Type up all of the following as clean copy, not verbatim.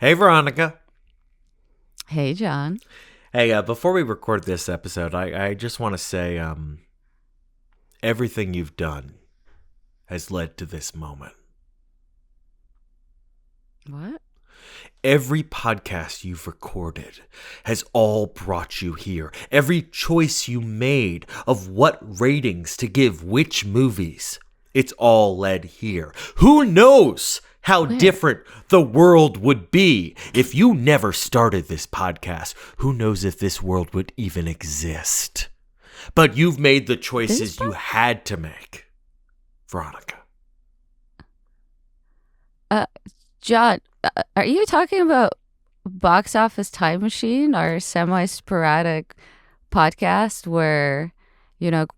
Hey, Veronica. Hey, John. Hey, before we record this episode, I just want to say everything you've done has led to this moment. What? Every podcast you've recorded has all brought you here. Every choice you made of what ratings to give which movies, it's all led here. Who knows how different the world would be if you never started this podcast? Who knows if this world would even exist? But you've made the choices you had to make, Veronica. John, are you talking about Box Office Time Machine, our semi-sporadic podcast where,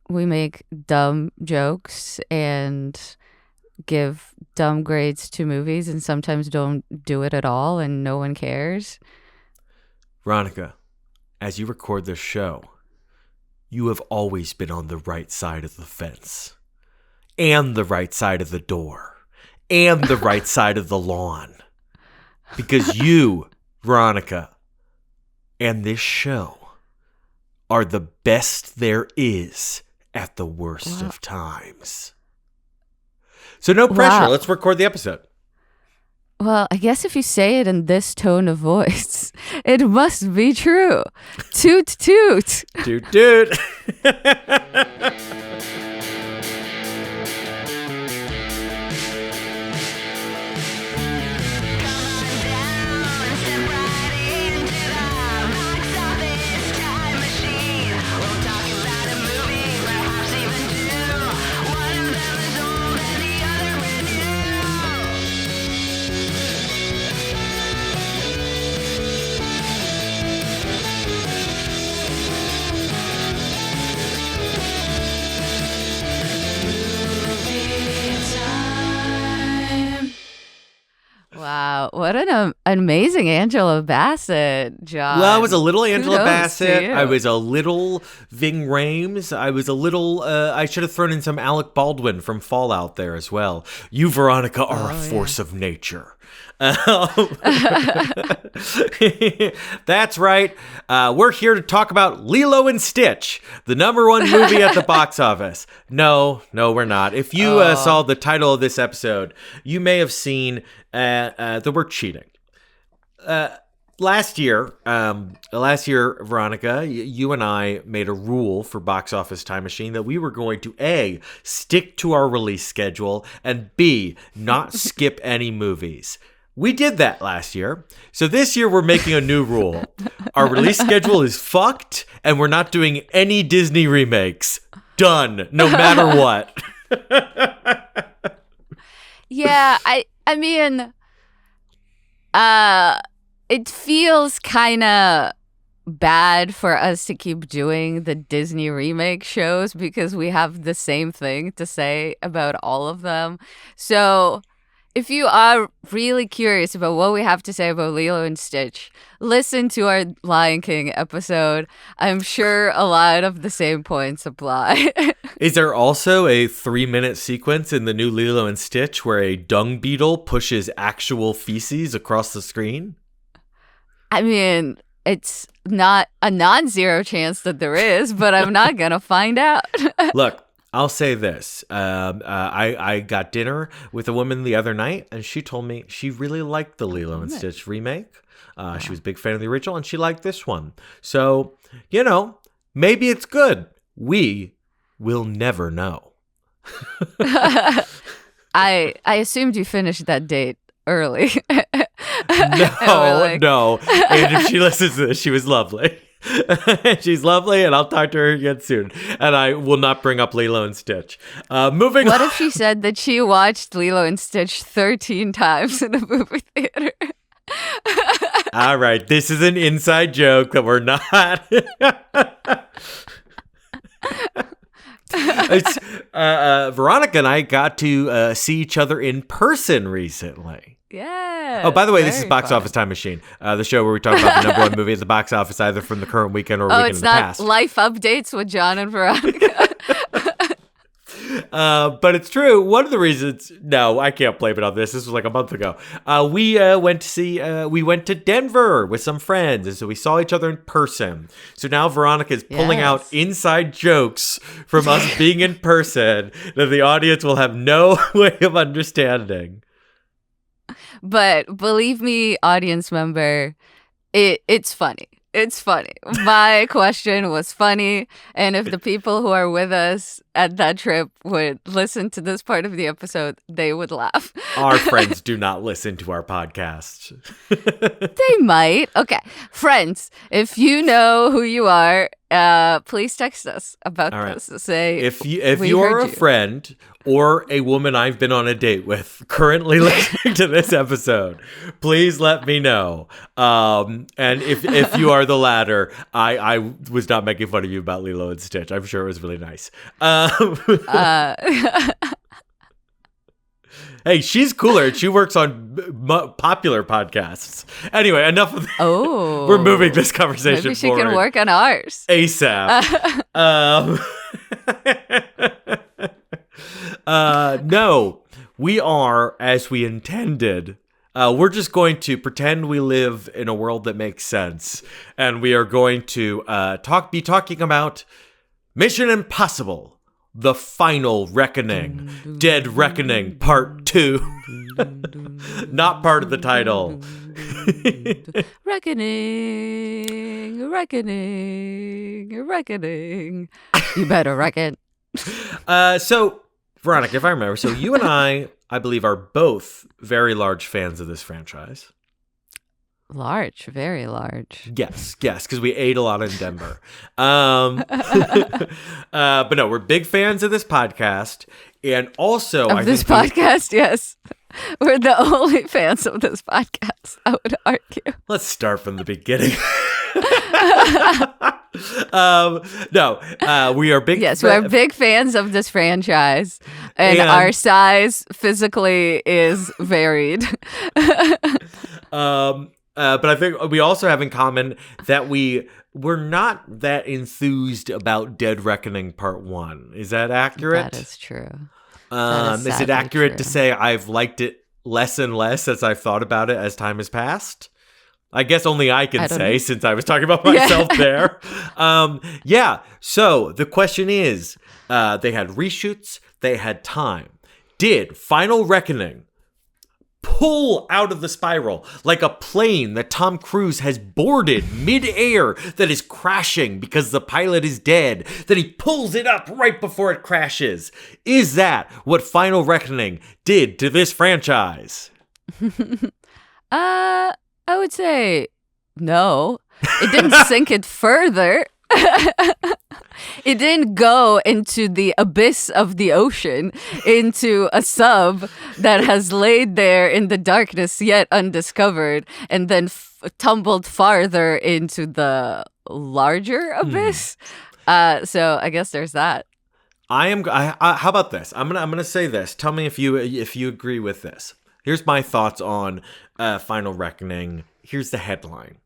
we make dumb jokes and give dumb grades to movies and sometimes don't do it at all and no one cares? Veronica, as you record this show, you have always been on the right side of the fence and the right side of the door and the right side of the lawn. Because you, Veronica, and this show are the best there is at the worst of times. So no pressure. Wow. Let's record the episode. Well, I guess if you say it in this tone of voice, it must be true. Toot toot. Toot toot. Wow, what an amazing Angela Bassett, John. Well, I was a little Angela Kudos Bassett. to you. I was a little Ving Rhames. I was a little, I should have thrown in some Alec Baldwin from Fallout there as well. You, Veronica, are a force of nature. That's right. We're here to talk about Lilo and Stitch, the #1 movie at the box office. No, we're not. If you saw the title of this episode, you may have seen the word cheating. Last year, Veronica, you and I made a rule for Box Office Time Machine that we were going to A, stick to our release schedule, and B, not skip any movies. We did that last year. So this year we're making a new rule. Our release schedule is fucked and we're not doing any Disney remakes. Done. No matter what. Yeah, I mean, it feels kind of bad for us to keep doing the Disney remake shows because we have the same thing to say about all of them. So if you are really curious about what we have to say about Lilo and Stitch, listen to our Lion King episode. I'm sure a lot of the same points apply. Is there also a 3-minute sequence in the new Lilo and Stitch where a dung beetle pushes actual feces across the screen? I mean, it's not a non-zero chance that there is, but I'm not going to find out. Look, I'll say this. I got dinner with a woman the other night, and she told me she really liked the Lilo and Stitch remake. She was a big fan of the original, and she liked this one. So, maybe it's good. We will never know. I assumed you finished that date early. No. And if she listens to this, she was lovely. She's lovely, and I'll talk to her again soon. And I will not bring up Lilo and Stitch. Moving What on. if she said that she watched Lilo and Stitch 13 times in the movie theater? All right, this is an inside joke that we're not. Veronica and I got to see each other in person recently. Yeah. Oh, by the way, this is Box Office Time Machine, the show where we talk about the #1 movie at the box office, either from the current weekend or a weekend in the past. Oh, it's not life updates with Jon and Veronica. But it's true. One of the reasons, no, I can't blame it on this. This was like a month ago. We went to Denver with some friends. And so we saw each other in person. So now Veronica is pulling out inside jokes from us being in person that the audience will have no way of understanding. But believe me, audience member, it's funny. It's funny. My question was funny. And if the people who are with us at that trip would listen to this part of the episode, they would laugh. Our friends do not listen to our podcast. They might. Okay. Friends, if you know who you are, please text us about this. Say if you are a friend or a woman I've been on a date with currently listening to this episode, please let me know. And if you are the latter, I was not making fun of you about Lilo and Stitch. I'm sure it was really nice. Hey, she's cooler. She works on popular podcasts. Anyway, enough of that. Oh. We're moving this conversation maybe she forward. can work on ours. ASAP. No, we are as we intended. We're just going to pretend we live in a world that makes sense. And we are going to be talking about Mission Impossible. The Final Reckoning, Dead Reckoning Part 2. Not part of the title. Reckoning. You better reckon. So, Veronica, if I remember, so you and I believe, are both very large fans of this franchise. Large, very large. Yes, because we ate a lot in Denver. But no, we're big fans of this podcast. And also, podcast, yes. We're the only fans of this podcast, I would argue. Let's start from the beginning. We are big. Yes, we're big fans of this franchise, and our size physically is varied. But I think we also have in common that we're not that enthused about Dead Reckoning Part 1. Is that accurate? That is true. Is it accurate to say I've liked it less and less as I've thought about it as time has passed? I guess only I can say, since I was talking about myself there. So the question is, they had reshoots, they had time. Did Final Reckoning pull out of the spiral like a plane that Tom Cruise has boarded mid-air that is crashing because the pilot is dead? Then he pulls it up right before it crashes. Is that what Final Reckoning did to this franchise? I would say no. It didn't sink it further. It didn't go into the abyss of the ocean, into a sub that has laid there in the darkness yet undiscovered, and then tumbled farther into the larger abyss. So I guess there's that. How about this? I'm gonna say this. Tell me if you agree with this. Here's my thoughts on Final Reckoning. Here's the headline: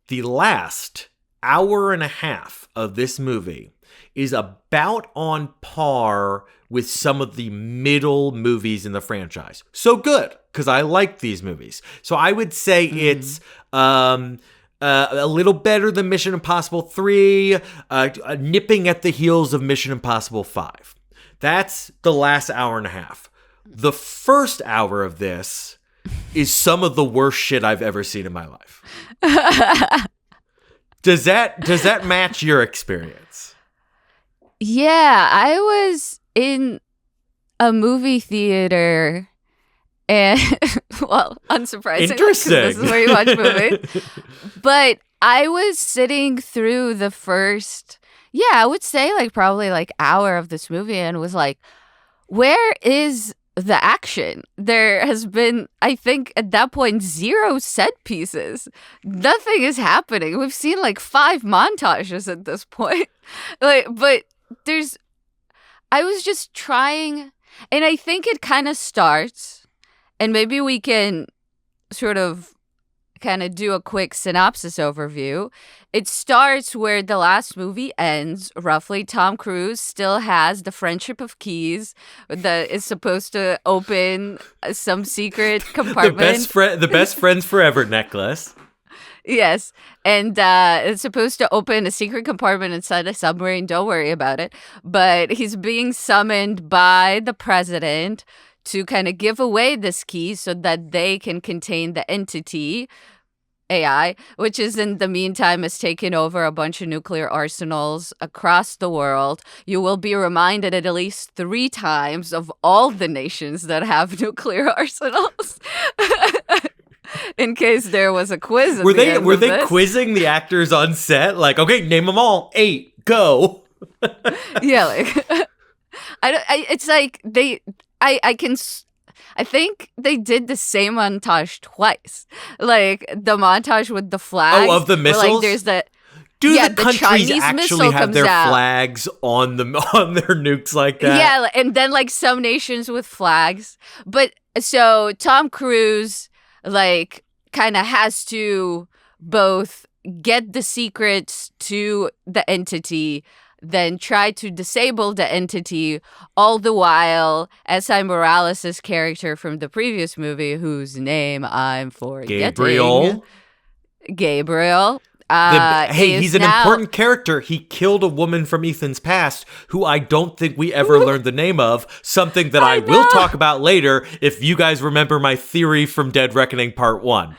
the last hour and a half of this movie is about on par with some of the middle movies in the franchise. So good, because I like these movies. So I would say it's a little better than Mission Impossible 3, nipping at the heels of Mission Impossible 5. That's the last hour and a half. The first hour of this is some of the worst shit I've ever seen in my life. Does that match your experience? Yeah, I was in a movie theater, and well, unsurprisingly, interesting. This is where you watch movies. But I was sitting through the first, I would say probably hour of this movie, and was like, where is the action? There has been, I think, at that point, 0 set pieces. Nothing is happening. We've seen 5 montages at this point. But I was just trying, and I think it kind of starts, and maybe we can sort of kind of do a quick synopsis overview. It starts where the last movie ends, roughly. Tom Cruise still has the friendship of keys that is supposed to open some secret compartment. The best friends forever necklace. Yes, and it's supposed to open a secret compartment inside a submarine. Don't worry about it. But he's being summoned by the president to kind of give away this key so that they can contain the entity, AI, which is in the meantime has taken over a bunch of nuclear arsenals across the world. You will be reminded at least 3 times of all the nations that have nuclear arsenals. In case there was a quiz. Were they quizzing the actors on set? Like, okay, name them all. 8, go. Yeah, like it's like I think they did the same montage twice. Like the montage with the flags. Oh, of the missiles? Like there's the the countries actually have their flags on their nukes like that? Yeah, and then like some nations with flags. But so Tom Cruise like kind of has to both get the secrets to the entity, then try to disable the entity, all the while S.I. Morales' character from the previous movie, whose name I'm forgetting. Gabriel. He's an important character. He killed a woman from Ethan's past who I don't think we ever learned the name of, something that I will talk about later if you guys remember my theory from Dead Reckoning Part 1.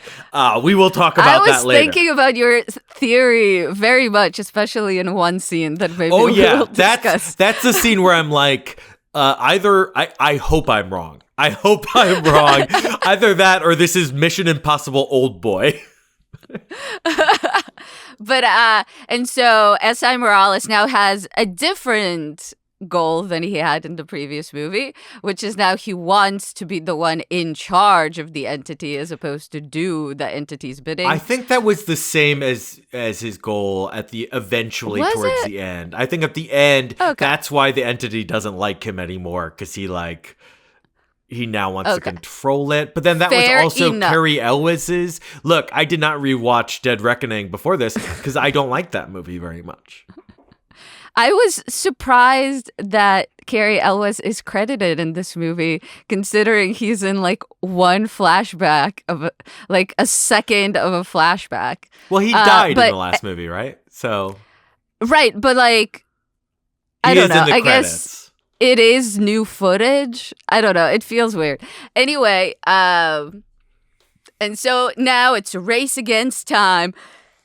We will talk about that later. I was thinking about your theory very much, especially in one scene that maybe we'll discuss. That's the scene where I'm like, I hope I'm wrong. I hope I'm wrong. Either that or this is Mission Impossible Old Boy. But and so S.I. Morales now has a different goal than he had in the previous movie, which is now he wants to be the one in charge of the entity as opposed to do the entity's bidding. I think that was the same as his goal at the end. I think at the end, that's why the entity doesn't like him anymore, because he now wants to control it. But then that was also Carrie Elwes's. Look, I did not rewatch Dead Reckoning before this because I don't like that movie very much. I was surprised that Carrie Elwes is credited in this movie, considering he's in like one flashback of a second of a flashback. Well, he died in the last movie, right? So, right, but like, I don't know. I guess it is new footage. I don't know. It feels weird. Anyway, and so now it's a race against time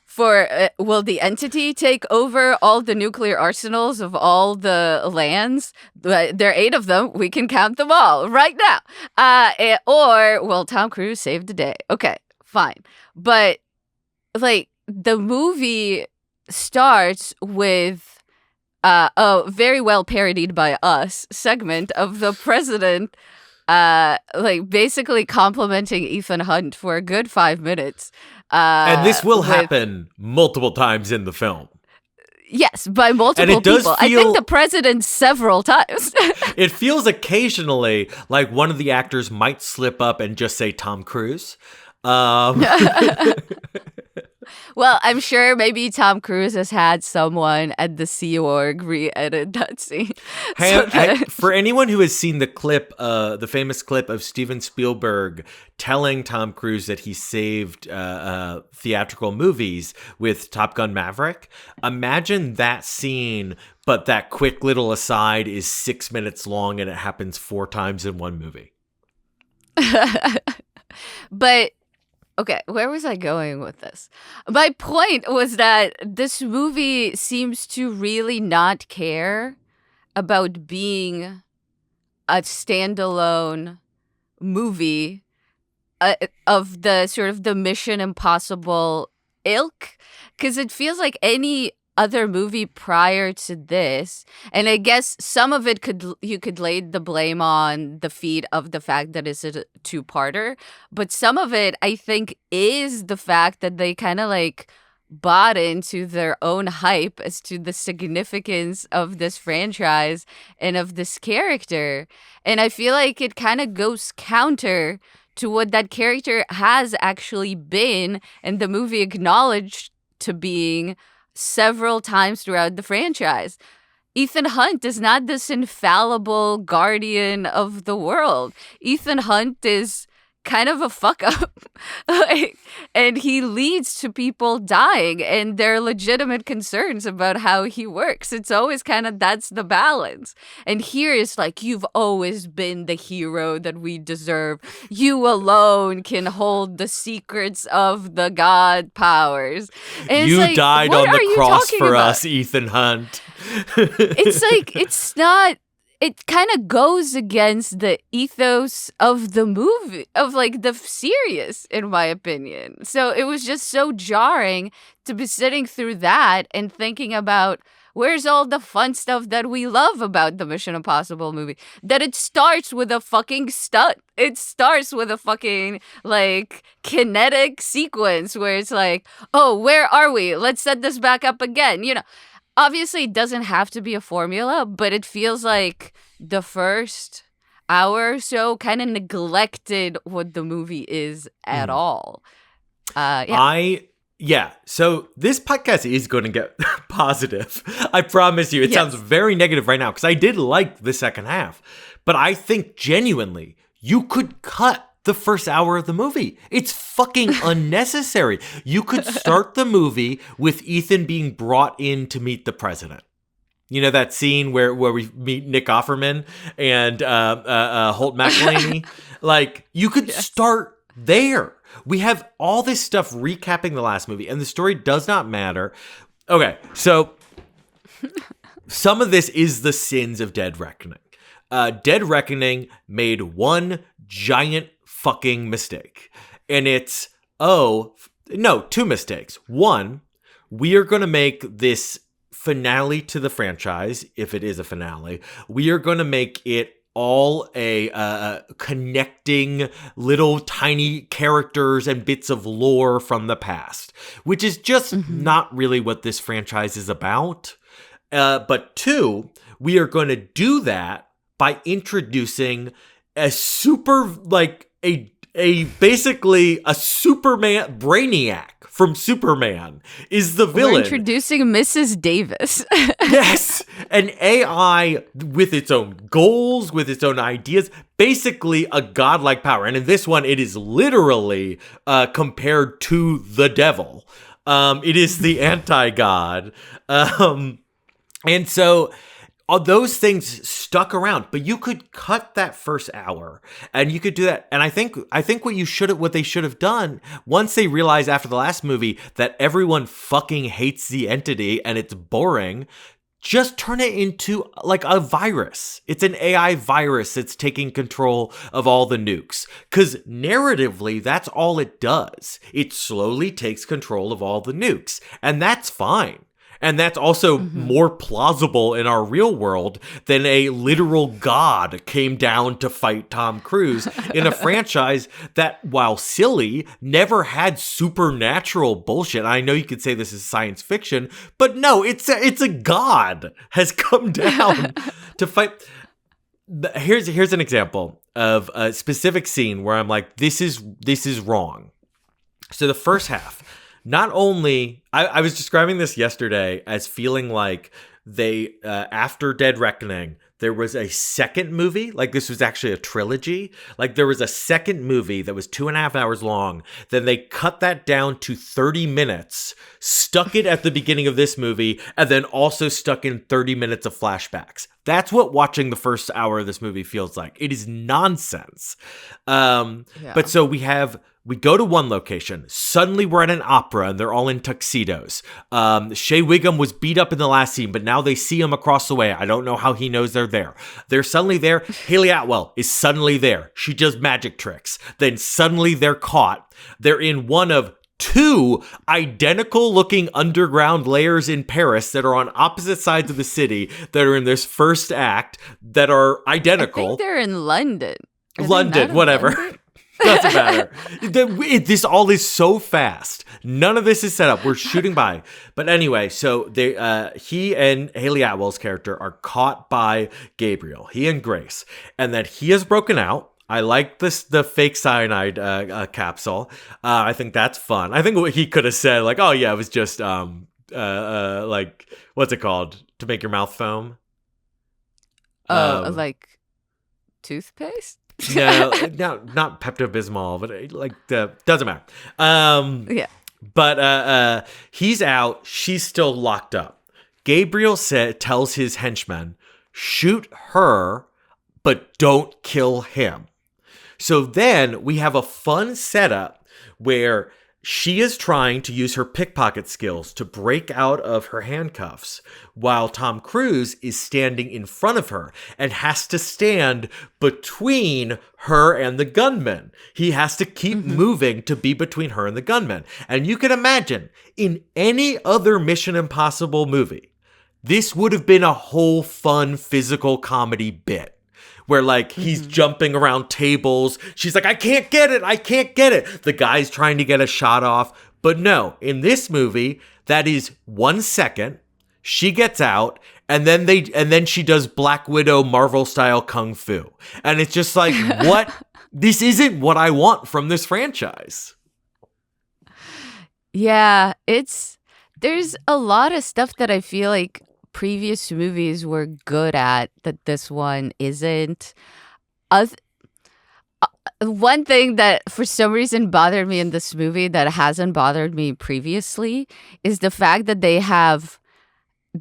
for will the entity take over all the nuclear arsenals of all the lands? There are 8 of them. We can count them all right now. Or will Tom Cruise save the day? Okay, fine. But like the movie starts with a very well parodied by us segment of the president basically complimenting Ethan Hunt for a good 5 minutes. And this will happen multiple times in the film. Yes, by multiple people. I think the president several times. It feels occasionally like one of the actors might slip up and just say Tom Cruise. Well, I'm sure maybe Tom Cruise has had someone at the Sea Org re-edit that scene. For anyone who has seen the clip, the famous clip of Steven Spielberg telling Tom Cruise that he saved theatrical movies with Top Gun Maverick, imagine that scene, but that quick little aside is 6 minutes long and it happens 4 times in one movie. But okay, where was I going with this? My point was that this movie seems to really not care about being a standalone movie of the sort of the Mission Impossible ilk, because it feels like any other movie prior to this, and I guess some of it you could lay the blame on the feat of the fact that it's a 2-parter, but some of it I think is the fact that they kind of like bought into their own hype as to the significance of this franchise and of this character, and I feel like it kind of goes counter to what that character has actually been, and the movie acknowledged to being several times throughout the franchise. Ethan Hunt is not this infallible guardian of the world. Ethan Hunt is kind of a fuck up. And he leads to people dying, and there are legitimate concerns about how he works. It's always kind of, that's the balance. And here is like, you've always been the hero that we deserve. You alone can hold the secrets of the god powers. And you like, died on the cross for us, Ethan Hunt. It's like, it's not, it kind of goes against the ethos of the movie, of like the series, in my opinion. So it was just so jarring to be sitting through that and thinking about, where's all the fun stuff that we love about the Mission Impossible movie? That it starts with a fucking stunt. It starts with a fucking, like, kinetic sequence where it's like, oh, where are we? Let's set this back up again. You know, obviously it doesn't have to be a formula, but it feels like the first hour or so kind of neglected what the movie is at all. Yeah. So this podcast is going to get positive. I promise you. It sounds very negative right now because I did like the second half. But I think genuinely you could cut the first hour of the movie. It's fucking unnecessary. You could start the movie with Ethan being brought in to meet the president. You know that scene where we meet Nick Offerman and Holt McElhaney? Like, you could start there. We have all this stuff recapping the last movie, and the story does not matter. Okay, so some of this is the sins of Dead Reckoning. Dead Reckoning made one giant fucking mistake. And it's, two mistakes. One, we are going to make this finale to the franchise, if it is a finale. We are going to make it all a connecting little tiny characters and bits of lore from the past, which is just not really what this franchise is about. But two, we are going to do that by introducing a super, like, basically a Superman, Brainiac from Superman is the villain. We're introducing Mrs. Davis. Yes, an AI with its own goals, with its own ideas, basically a godlike power. And in this one, it is literally compared to the devil. It is the anti-god. And so all those things stuck around, but you could cut that first hour and you could do that. And I think what they should have done once they realized after the last movie that everyone fucking hates the entity and it's boring, just turn it into like a virus. It's an AI virus that's taking control of all the nukes. Because narratively, that's all it does. It slowly takes control of all the nukes. And that's fine. And that's also more plausible in our real world than a literal god came down to fight Tom Cruise in a franchise that, while silly, never had supernatural bullshit. I know you could say this is science fiction, but no, it's a god has come down to fight. Here's an example of a specific scene where I'm like, this is wrong. So the first half. Not only, I was describing this yesterday as feeling like they, after Dead Reckoning, there was a second movie. Like this was actually a trilogy. Like there was a second movie that was 2.5 hours long. Then they cut that down to 30 minutes, stuck it at the beginning of this movie, and then also stuck in 30 minutes of flashbacks. That's what watching the first hour of this movie feels like. It is nonsense. But so we go to one location. Suddenly we're at an opera and they're all in tuxedos. Shea Wiggum was beat up in the last scene, but now they see him across the way. I don't know how he knows they're there. They're suddenly there. Haley Atwell is suddenly there. She does magic tricks. Then suddenly they're caught. They're in one of 2 identical looking underground layers in Paris that are on opposite sides of the city that are in this first act that are identical. I think they're in London. Whatever. London? Doesn't matter. This all is so fast. None of this is set up. We're shooting by. But anyway, so he and Haley Atwell's character are caught by Gabriel, he and Grace, and that he has broken out I like the fake cyanide capsule. I think that's fun. I think what he could have said, like, oh yeah, it was just like, what's it called to make your mouth foam? Like toothpaste? No, not Pepto-Bismol, but like doesn't matter. Yeah. But he's out. She's still locked up. Gabriel tells his henchmen, shoot her, but don't kill him. So then we have a fun setup where she is trying to use her pickpocket skills to break out of her handcuffs while Tom Cruise is standing in front of her and has to stand between her and the gunman. He has to keep moving to be between her and the gunman. And you can imagine, in any other Mission Impossible movie, this would have been a whole fun physical comedy bit. Where, like, he's jumping around tables. She's like, I can't get it. The guy's trying to get a shot off. But no, in this movie, that is 1 second. She gets out, and then she does Black Widow Marvel-style kung fu. And it's just like, what? This isn't what I want from this franchise. Yeah, there's a lot of stuff that I feel like previous movies were good at that this one isn't. One thing that for some reason bothered me in this movie that hasn't bothered me previously is the fact that they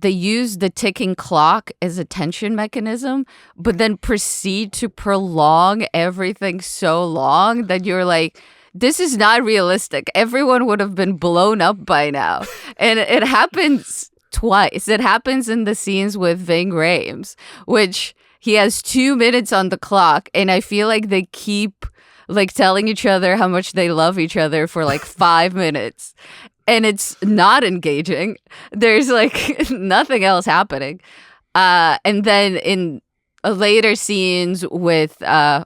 use the ticking clock as a tension mechanism, but then proceed to prolong everything so long that you're like, this is not realistic. Everyone would have been blown up by now. And it happens twice. It happens in the scenes with Ving Rhames, which he has 2 minutes on the clock, and I feel like they keep like telling each other how much they love each other for like 5 minutes, and it's not engaging. There's like nothing else happening. And then in later scenes with the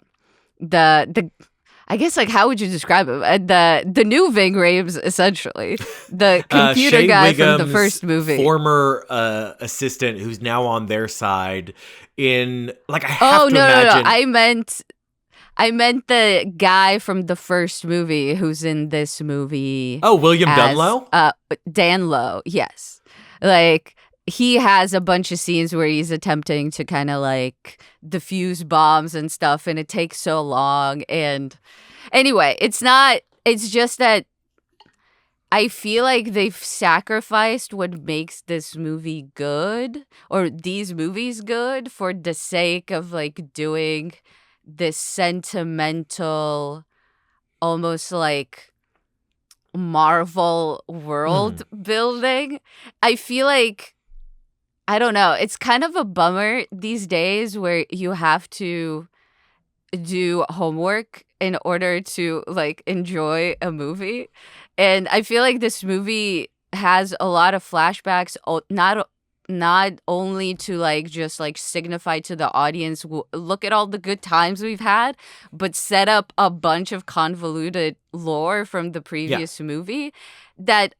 I guess, like, how would you describe him? The new Ving Rhames, essentially. The computer guy from the first movie. Former assistant who's now on their side in, like, I have to imagine. No. I meant the guy from the first movie who's in this movie. Oh, William Dunlow? Danlow, yes. Like, he has a bunch of scenes where he's attempting to kind of like defuse bombs and stuff, and it takes so long. And anyway, it's just that I feel like they've sacrificed what makes this movie good, or these movies good, for the sake of like doing this sentimental, almost like Marvel world building. I feel like, I don't know. It's kind of a bummer these days where you have to do homework in order to like enjoy a movie. And I feel like this movie has a lot of flashbacks, not only to like just like signify to the audience, look at all the good times we've had, but set up a bunch of convoluted lore from the previous movie that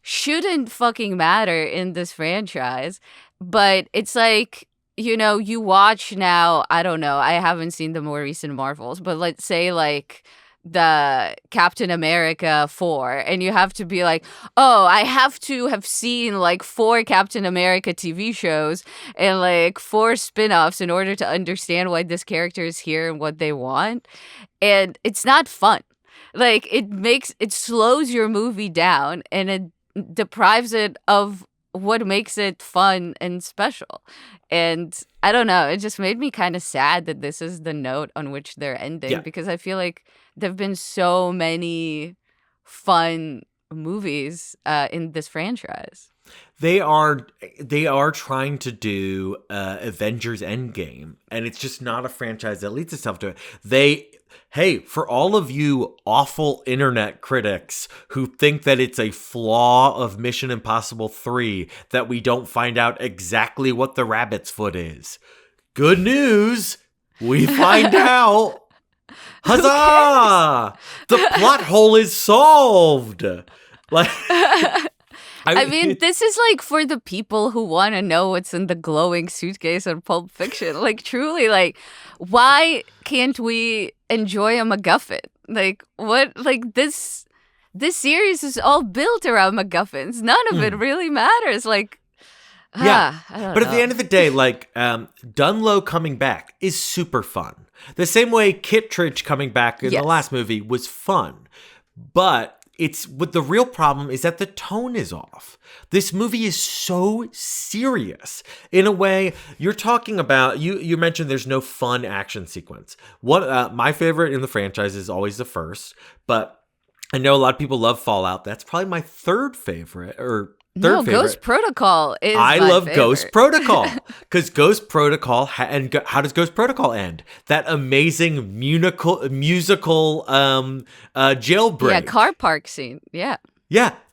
shouldn't fucking matter in this franchise. But it's like, you know, you watch now, I don't know, I haven't seen the more recent Marvels, but let's say like the Captain America 4, and you have to be like, oh, I have to have seen like 4 Captain America TV shows and like 4 spin-offs in order to understand why this character is here and what they want. And it's not fun. Like, it slows your movie down, and it deprives it of what makes it fun and special. And I don't know, it just made me kind of sad that this is the note on which they're ending, because I feel like there've been so many fun movies in this franchise. They are trying to do Avengers Endgame, and it's just not a franchise that leads itself to it. Hey, for all of you awful internet critics who think that it's a flaw of Mission Impossible 3 that we don't find out exactly what the rabbit's foot is, good news, we find out. Huzzah! The plot hole is solved. Like, I mean, this is like for the people who want to know what's in the glowing suitcase in Pulp Fiction. Like, truly, like, why can't we enjoy a MacGuffin? Like, what? Like, this series is all built around MacGuffins. None of it really matters. Like, yeah, I don't but know. at the end of the day, like Dunlow coming back is super fun. The same way Kittredge coming back in the last movie was fun, but it's what the real problem is that the tone is off. This movie is so serious in a way. You're talking about you mentioned there's no fun action sequence. What my favorite in the franchise is always the first, but I know a lot of people love Fallout. That's probably my third favorite or. No, Ghost Protocol is I love favorite. Ghost Protocol because Ghost Protocol and how does Ghost Protocol end? That amazing musical jailbreak. Yeah, car park scene. Yeah,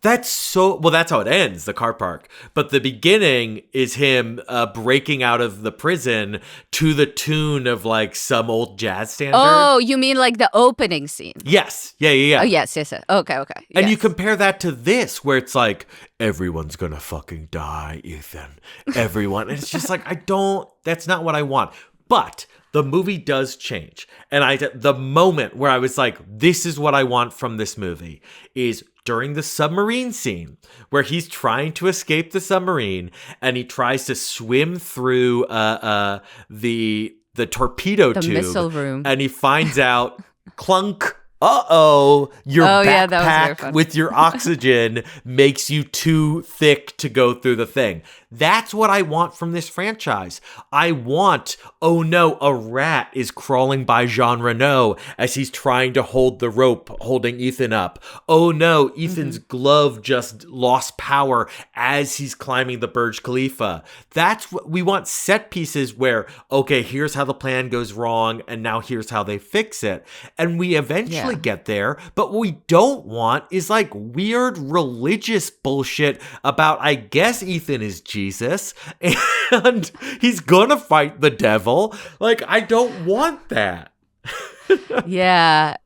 that's so well. That's how it ends, the car park. But the beginning is him breaking out of the prison to the tune of like some old jazz standard. Oh, you mean like the opening scene? Yes. Yeah. Oh, yes. Okay. And you compare that to this, where it's like, everyone's gonna fucking die, Ethan. Everyone. And it's just like, that's not what I want. But the movie does change. And the moment where I was like, this is what I want from this movie is during the submarine scene where he's trying to escape the submarine and he tries to swim through the torpedo tube. The missile room. And he finds out, clunk, your backpack with your oxygen makes you too thick to go through the thing. That's what I want from this franchise. I want, oh no, a rat is crawling by Jean Reno as he's trying to hold the rope, holding Ethan up. Oh no, Ethan's glove just lost power as he's climbing the Burj Khalifa. That's what we want, set pieces where, okay, here's how the plan goes wrong, and now here's how they fix it. And we eventually get there, but what we don't want is like weird religious bullshit about, I guess Ethan is Jesus and he's gonna fight the devil. Like, I don't want that. Yeah.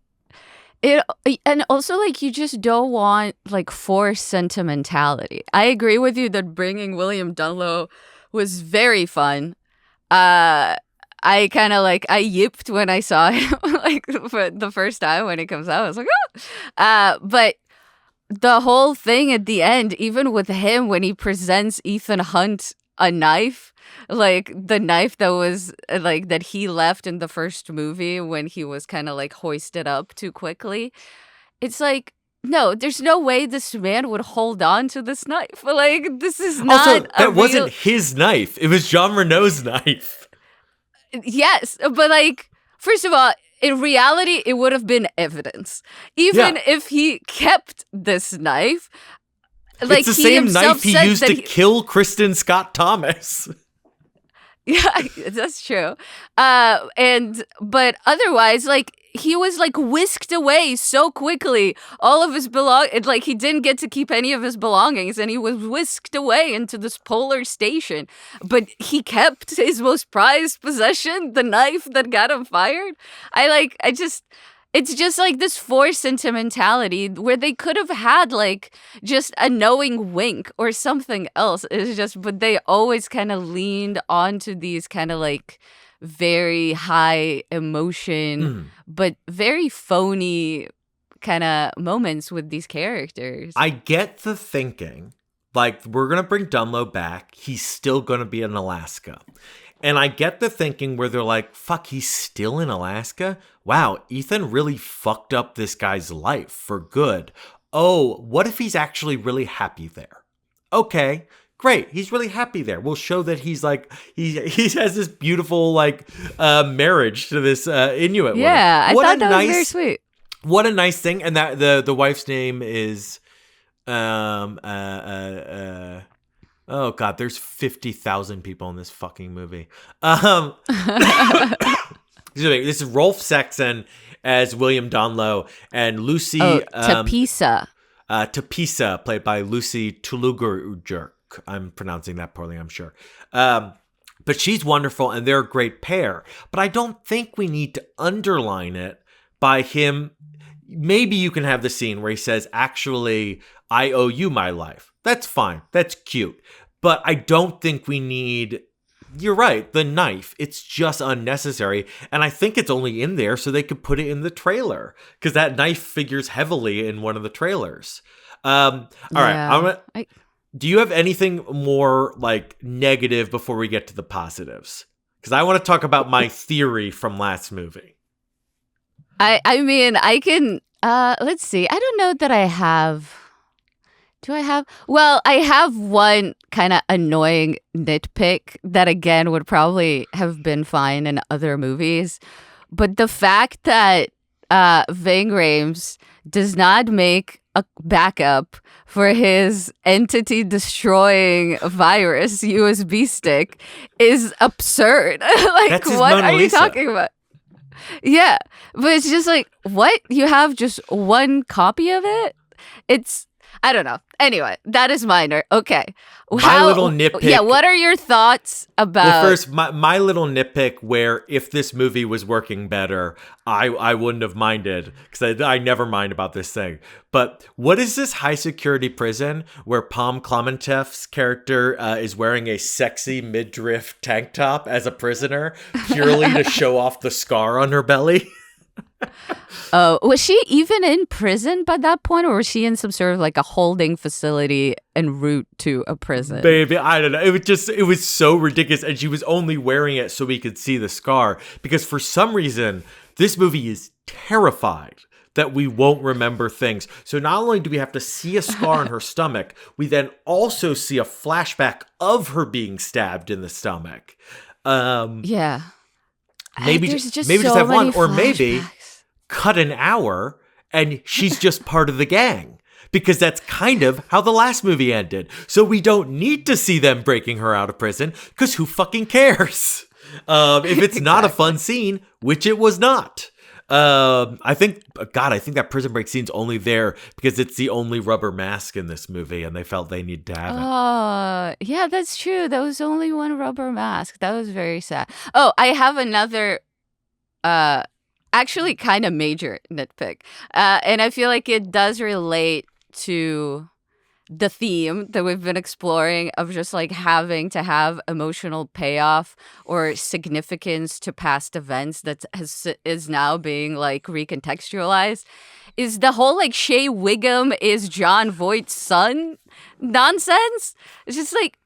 And also, like, you just don't want like forced sentimentality. I agree with you that bringing William Dunlow was very fun. I kind of like, I yipped when I saw him like for the first time when it comes out. I was like, oh. But the whole thing at the end, even with him when he presents Ethan Hunt a knife, like the knife that was like that he left in the first movie when he was kind of like hoisted up too quickly. It's like, no, there's no way this man would hold on to this knife. Like, this is not also, that wasn't his knife. It was Jean Reno's knife. Yes, but like, first of all, in reality, it would have been evidence. Even if he kept this knife, like, it's the same knife he used to kill Kristen Scott Thomas. Yeah, that's true. But otherwise, like, he was like whisked away so quickly. All of his like, he didn't get to keep any of his belongings, and he was whisked away into this polar station. But he kept his most prized possession, the knife that got him fired. It's just like this forced sentimentality where they could have had like just a knowing wink or something else. It's just, but they always kind of leaned onto these kind of like very high emotion, but very phony kind of moments with these characters. I get the thinking, like, we're going to bring Dunlow back. He's still going to be in Alaska. And I get the thinking where they're like, fuck, he's still in Alaska? Wow, Ethan really fucked up this guy's life for good. Oh, what if he's actually really happy there? Okay, great. He's really happy there. We'll show that he's like, he has this beautiful like marriage to this Inuit woman. Yeah, I thought that was very sweet. What a nice thing. And that the wife's name is oh God, there's 50,000 people in this fucking movie. This is Rolf Saxon as William Dunlow and Lucy Tapisa. Tapisa, played by Lucy Tulugerjuk. I'm pronouncing that poorly, I'm sure. But she's wonderful and they're a great pair. But I don't think we need to underline it by him. Maybe you can have the scene where he says, actually, I owe you my life. That's fine. That's cute. But I don't think we need... You're right, the knife. It's just unnecessary. And I think it's only in there so they could put it in the trailer. Because that knife figures heavily in one of the trailers. All right. Do you have anything more like negative before we get to the positives? Because I want to talk about my theory from last movie. I mean, I can... let's see. I don't know that I have... Do I have? Well, I have one kind of annoying nitpick that, again, would probably have been fine in other movies. But the fact that Ving Rhames does not make a backup for his entity-destroying virus USB stick is absurd. Like, what are you talking about? Yeah, but it's just like, what? You have just one copy of it? It's... I don't know. Anyway, that is minor. Okay. My little nitpick. Yeah, what are your thoughts about... Well, first, my little nitpick where if this movie was working better, I wouldn't have minded, because I never mind about this thing. But what is this high-security prison where Pom Klementeff's character is wearing a sexy midriff tank top as a prisoner purely to show off the scar on her belly? Oh, was she even in prison by that point, or was she in some sort of like a holding facility en route to a prison? Baby, I don't know. It was so ridiculous. And she was only wearing it so we could see the scar. Because for some reason, this movie is terrified that we won't remember things. So not only do we have to see a scar on her stomach, we then also see a flashback of her being stabbed in the stomach. Yeah. Maybe just have one, or maybe cut an hour and she's just part of the gang, because that's kind of how the last movie ended. So we don't need to see them breaking her out of prison, because who fucking cares? If it's not a fun scene, which it was not. I think that prison break scene's only there because it's the only rubber mask in this movie, and they felt they need to have it. Yeah, that's true. There was only one rubber mask. That was very sad. Oh, I have another, actually kind of major nitpick. And I feel like it does relate to the theme that we've been exploring of just like having to have emotional payoff or significance to past events that is now being like recontextualized, is the whole like Shea Wiggum is Jon Voight's son nonsense. It's just like,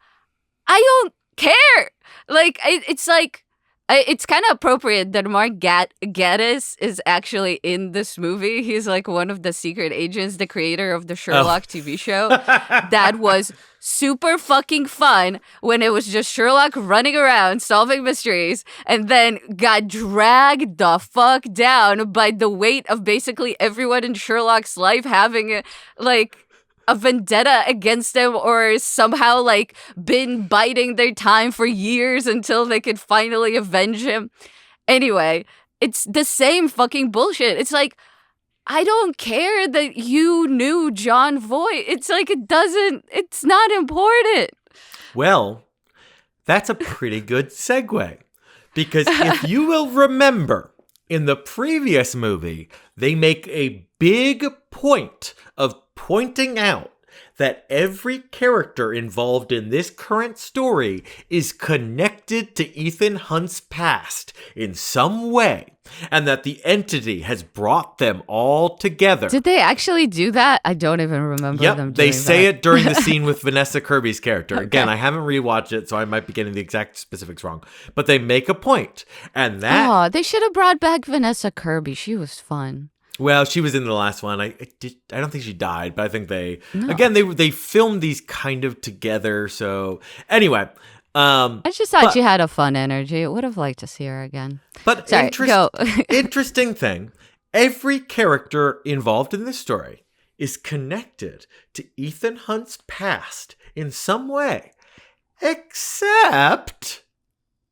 I don't care. Like, it's like, it's kind of appropriate that Mark Gatiss is actually in this movie. He's like one of the secret agents, the creator of the Sherlock TV show. That was super fucking fun when it was just Sherlock running around solving mysteries, and then got dragged the fuck down by the weight of basically everyone in Sherlock's life having a vendetta against him, or somehow like been biding their time for years until they could finally avenge him. Anyway, it's the same fucking bullshit. It's like, I don't care that you knew Jon Voight. It's like, it's not important. Well, that's a pretty good segue, because if you will remember, in the previous movie, they make a big point of pointing out that every character involved in this current story is connected to Ethan Hunt's past in some way, and that the entity has brought them all together. Did they actually do that? I don't even remember them doing that. They say it during the scene with Vanessa Kirby's character. Okay. Again, I haven't rewatched it, so I might be getting the exact specifics wrong. But they make a point, and that... Oh, they should have brought back Vanessa Kirby. She was fun. Well, she was in the last one. I don't think she died, but I think they filmed these kind of together. So anyway, I just thought she had a fun energy. I would have liked to see her again. But interesting thing, every character involved in this story is connected to Ethan Hunt's past in some way, except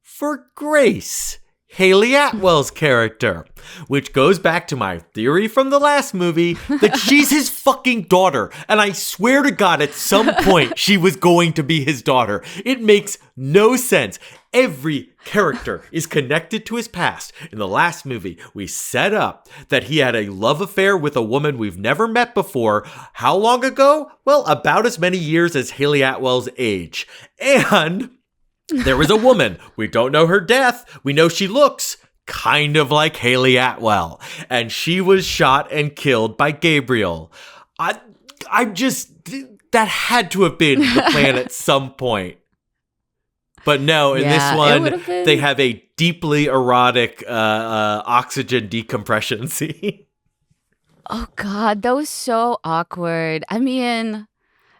for Grace, Haley Atwell's character, which goes back to my theory from the last movie that she's his fucking daughter. And I swear to God, at some point, she was going to be his daughter. It makes no sense. Every character is connected to his past. In the last movie, we set up that he had a love affair with a woman we've never met before. How long ago? Well, about as many years as Haley Atwell's age. And there was a woman. We don't know her death. We know she looks kind of like Haley Atwell. And she was shot and killed by Gabriel. That had to have been the plan at some point. But no, in this one, they have a deeply erotic oxygen decompression scene. Oh, God, that was so awkward. I mean,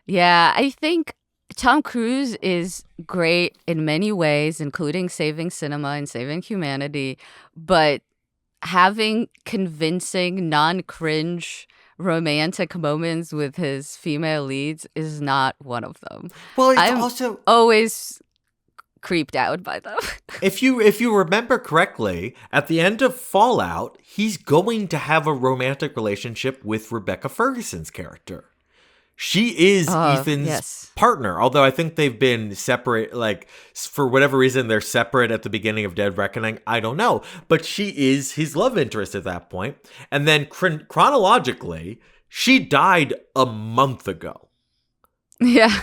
yeah, I think Tom Cruise is great in many ways, including saving cinema and saving humanity. But having convincing, non-cringe romantic moments with his female leads is not one of them. Well, I'm also always creeped out by them. If you remember correctly, at the end of Fallout, he's going to have a romantic relationship with Rebecca Ferguson's character. She is Ethan's partner, although I think they've been separate, like, for whatever reason, they're separate at the beginning of Dead Reckoning. I don't know. But she is his love interest at that point. And then chronologically, she died a month ago. Yeah.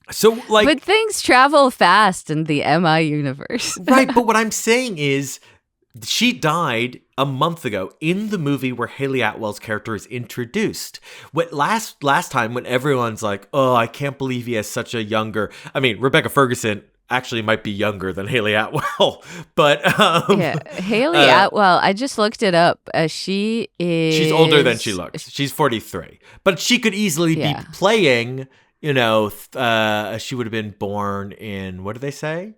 So, like, but things travel fast in the MI universe. Right, but what I'm saying is she died a month ago in the movie where Haley Atwell's character is introduced. What last time when everyone's like, "Oh, I can't believe he has such a younger." I mean, Rebecca Ferguson actually might be younger than Haley Atwell, but Haley Atwell. I just looked it up. She's older than she looks. She's 43, but she could easily be playing. You know, she would have been born in, what do they say?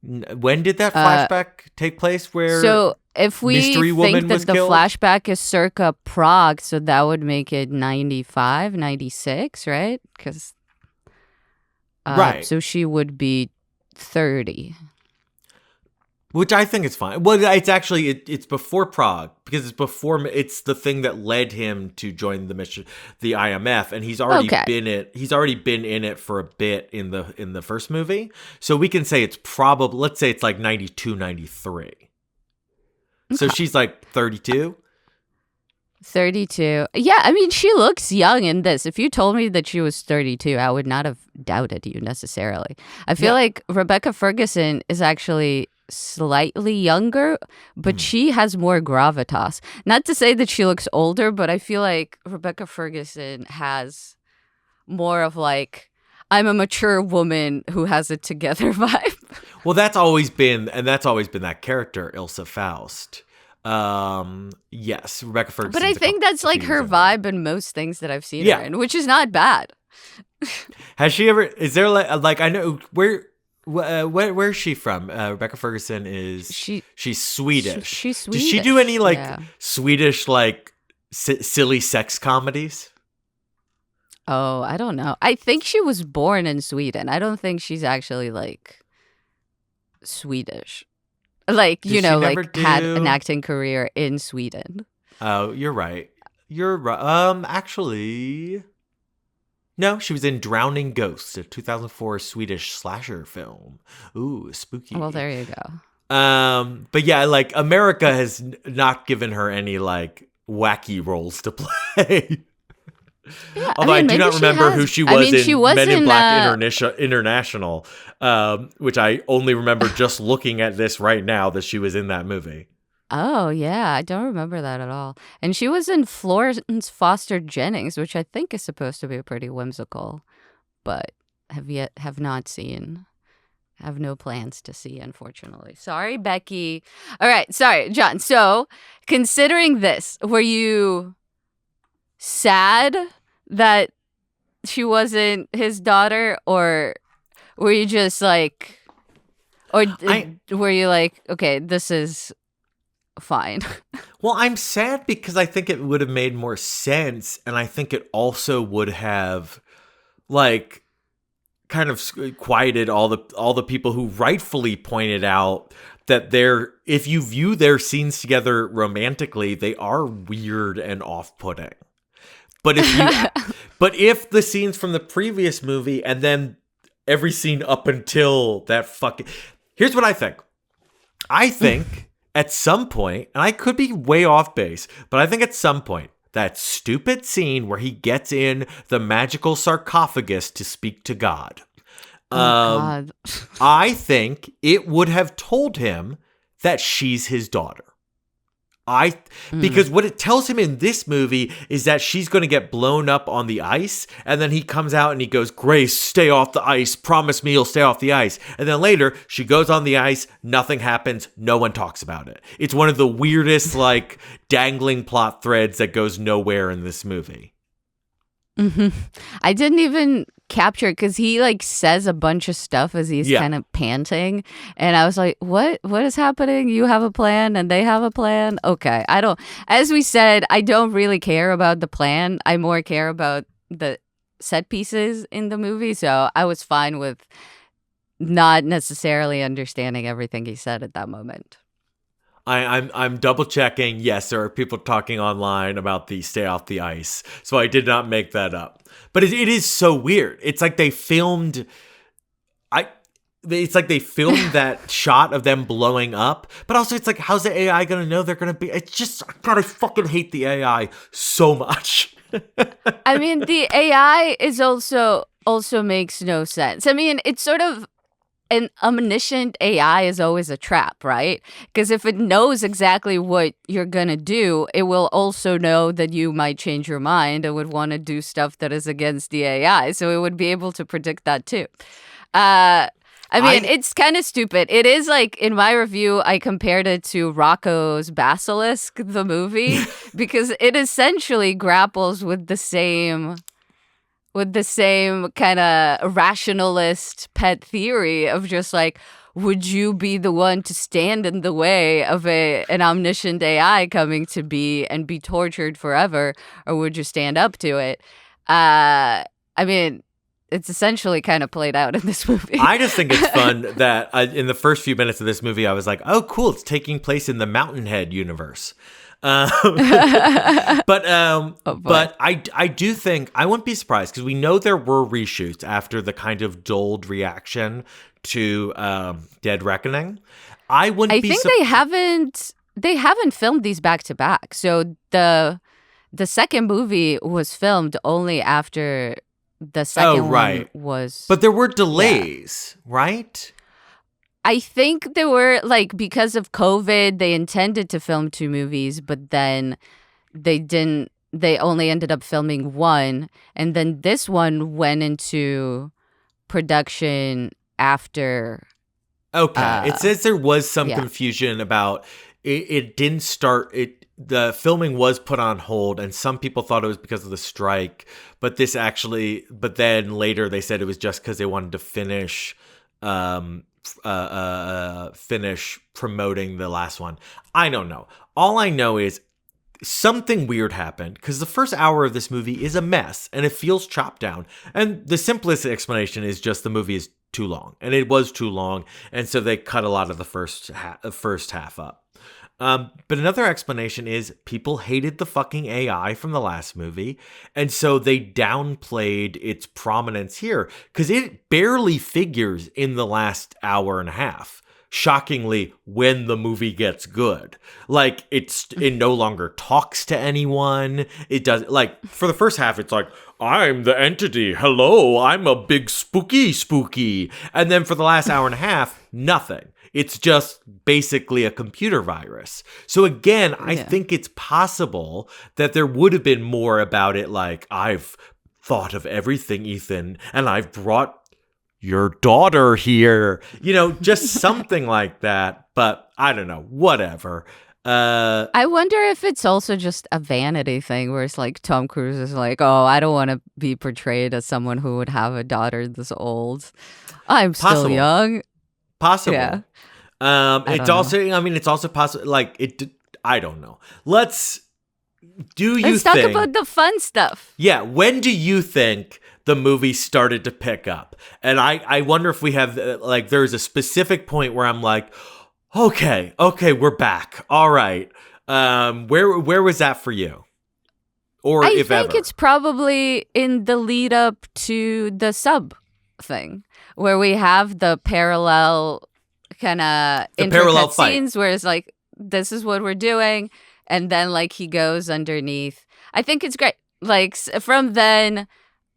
When did that flashback take place? Where so if we Mystery Woman think that the killed? flashback is circa Prague, so that would make it 95, 96, right? Because right, so she would be 30. Which I think is fine. Well, it's actually it's before Prague because it's the thing that led him to join the mission, the IMF, and he's already been in it for a bit in the first movie. So we can say it's probably, let's say it's like 92, 93. So she's like 32. 32. Yeah, I mean, she looks young in this. If you told me that she was 32, I would not have doubted you necessarily. I feel like Rebecca Ferguson is actually slightly younger, but she has more gravitas. Not to say that she looks older, but I feel like Rebecca Ferguson has more of like, I'm a mature woman who has it together vibe. Well, that's always been that character, Ilsa Faust. Yes, Rebecca Ferguson. But I think that's like her vibe in most things that I've seen her in, which is not bad. Has she ever? Is there like I know where's she from? Rebecca Ferguson is she's Swedish. She's Swedish. Does she do any like Swedish like silly sex comedies? Oh, I don't know. I think she was born in Sweden. I don't think she's actually like Swedish. Like, you know, like had an acting career in Sweden. Oh, you're right. You're right. Actually, no, she was in Drowning Ghosts, a 2004 Swedish slasher film. Ooh, spooky. Well, there you go. But yeah, like America has not given her any like wacky roles to play. Yeah, although I do not remember who she was in Men in Black International, which I only remember just looking at this right now that she was in that movie. Oh, yeah. I don't remember that at all. And she was in Florence Foster Jennings, which I think is supposed to be pretty whimsical, but have not seen. Have no plans to see, unfortunately. Sorry, Becky. All right. Sorry, John. So, considering this, were you sad that she wasn't his daughter, or were you just like, were you like, okay, this is fine? Well, I'm sad because I think it would have made more sense, and I think it also would have, like, kind of quieted all the people who rightfully pointed out that if you view their scenes together romantically, they are weird and off-putting. But if the scenes from the previous movie and then every scene up until that here's what I think. I think at some point, and I could be way off base, but I think at some point, that stupid scene where he gets in the magical sarcophagus to speak to God. God. I think it would have told him that she's his daughter. Because what it tells him in this movie is that she's going to get blown up on the ice, and then he comes out and he goes, Grace, stay off the ice. Promise me you'll stay off the ice. And then later, she goes on the ice, nothing happens, no one talks about it. It's one of the weirdest, like, dangling plot threads that goes nowhere in this movie. Mm-hmm. I didn't even capture it because he like says a bunch of stuff as he's kind of panting, and I was like, what is happening? You have a plan and they have a plan? Okay. As we said, I don't really care about the plan. I more care about the set pieces in the movie, so I was fine with not necessarily understanding everything he said at that moment. I'm double checking. Yes, there are people talking online about the stay off the ice, so I did not make that up. But it is so weird. It's like they filmed. It's like they filmed that shot of them blowing up, but also it's like, how's the AI gonna know they're gonna be? It's just, God, I fucking hate the AI so much. I mean, the AI is also makes no sense. I mean, it's sort of. An omniscient AI is always a trap, right? Because if it knows exactly what you're going to do, it will also know that you might change your mind and would want to do stuff that is against the AI. So it would be able to predict that too. I mean, it's kind of stupid. It is like, in my review, I compared it to Rocco's Basilisk, the movie, because it essentially grapples with the same kind of rationalist pet theory of just like, would you be the one to stand in the way of an omniscient AI coming to be and be tortured forever, or would you stand up to it? I mean, it's essentially kind of played out in this movie. I just think it's fun that in the first few minutes of this movie, I was like, oh, cool, it's taking place in the Mountainhead universe. But I do think, I wouldn't be surprised, because we know there were reshoots after the kind of dulled reaction to Dead Reckoning. I think they haven't filmed these back to back. So the second movie was filmed only after the second one was. But there were delays, right? I think there were, like, because of COVID, they intended to film 2 movies, but then they didn't. They only ended up filming one, and then this one went into production after. Okay, it says there was some confusion about it. It didn't start. The filming was put on hold, and some people thought it was because of the strike. But then later they said it was just because they wanted to finish promoting the last one. I don't know. All I know is something weird happened, because the first hour of this movie is a mess and it feels chopped down. And the simplest explanation is just the movie is too long, and it was too long, and so they cut a lot of the first half up. But another explanation is people hated the fucking AI from the last movie, and so they downplayed its prominence here, because it barely figures in the last hour and a half. Shockingly, when the movie gets good, like it no longer talks to anyone. It does, like, for the first half, it's like, I'm the entity. Hello, I'm a big spooky. And then for the last hour and a half, nothing. It's just basically a computer virus. So again, I think it's possible that there would have been more about it, like, I've thought of everything, Ethan, and I've brought your daughter here. Just something like that. But I don't know, whatever. I wonder if it's also just a vanity thing where it's like Tom Cruise is like, oh, I don't want to be portrayed as someone who would have a daughter this old. I'm still young. Possible. Yeah. It's also possible. Like, I don't know. Let's talk about the fun stuff. Yeah. When do you think the movie started to pick up. And I wonder if we have, like, there's a specific point where I'm like, okay, we're back. All right. Where was that for you? Or I if think ever? it's probably in the lead up to the sub thing, where we have the parallel kind of parallel intricate fight. scenes where it's like, this is what we're doing, and then like he goes underneath. I think it's great. Like from then,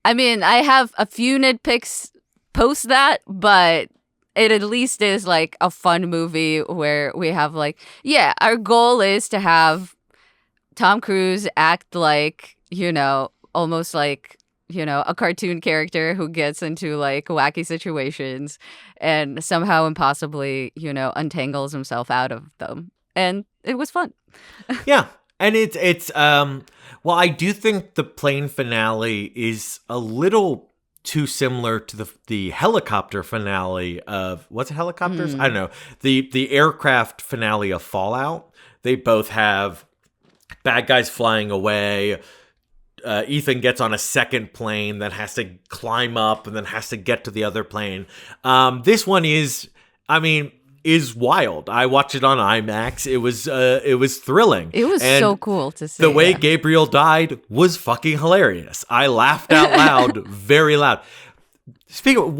I mean, I have a few nitpicks post that, but it at least is like a fun movie where we have like, yeah, our goal is to have Tom Cruise act like, almost like, a cartoon character who gets into like wacky situations and somehow impossibly, untangles himself out of them. And it was fun. Yeah. And it's well, I do think the plane finale is a little too similar to the helicopter finale of, what's it, helicopters? I don't know. The aircraft finale of Fallout. They both have bad guys flying away. Ethan gets on a second plane that has to climb up and then has to get to the other plane. This one is wild. I watched it on IMAX. It was thrilling. It was so cool to see. The way Gabriel died was fucking hilarious. I laughed out loud, very loud. Speaking of,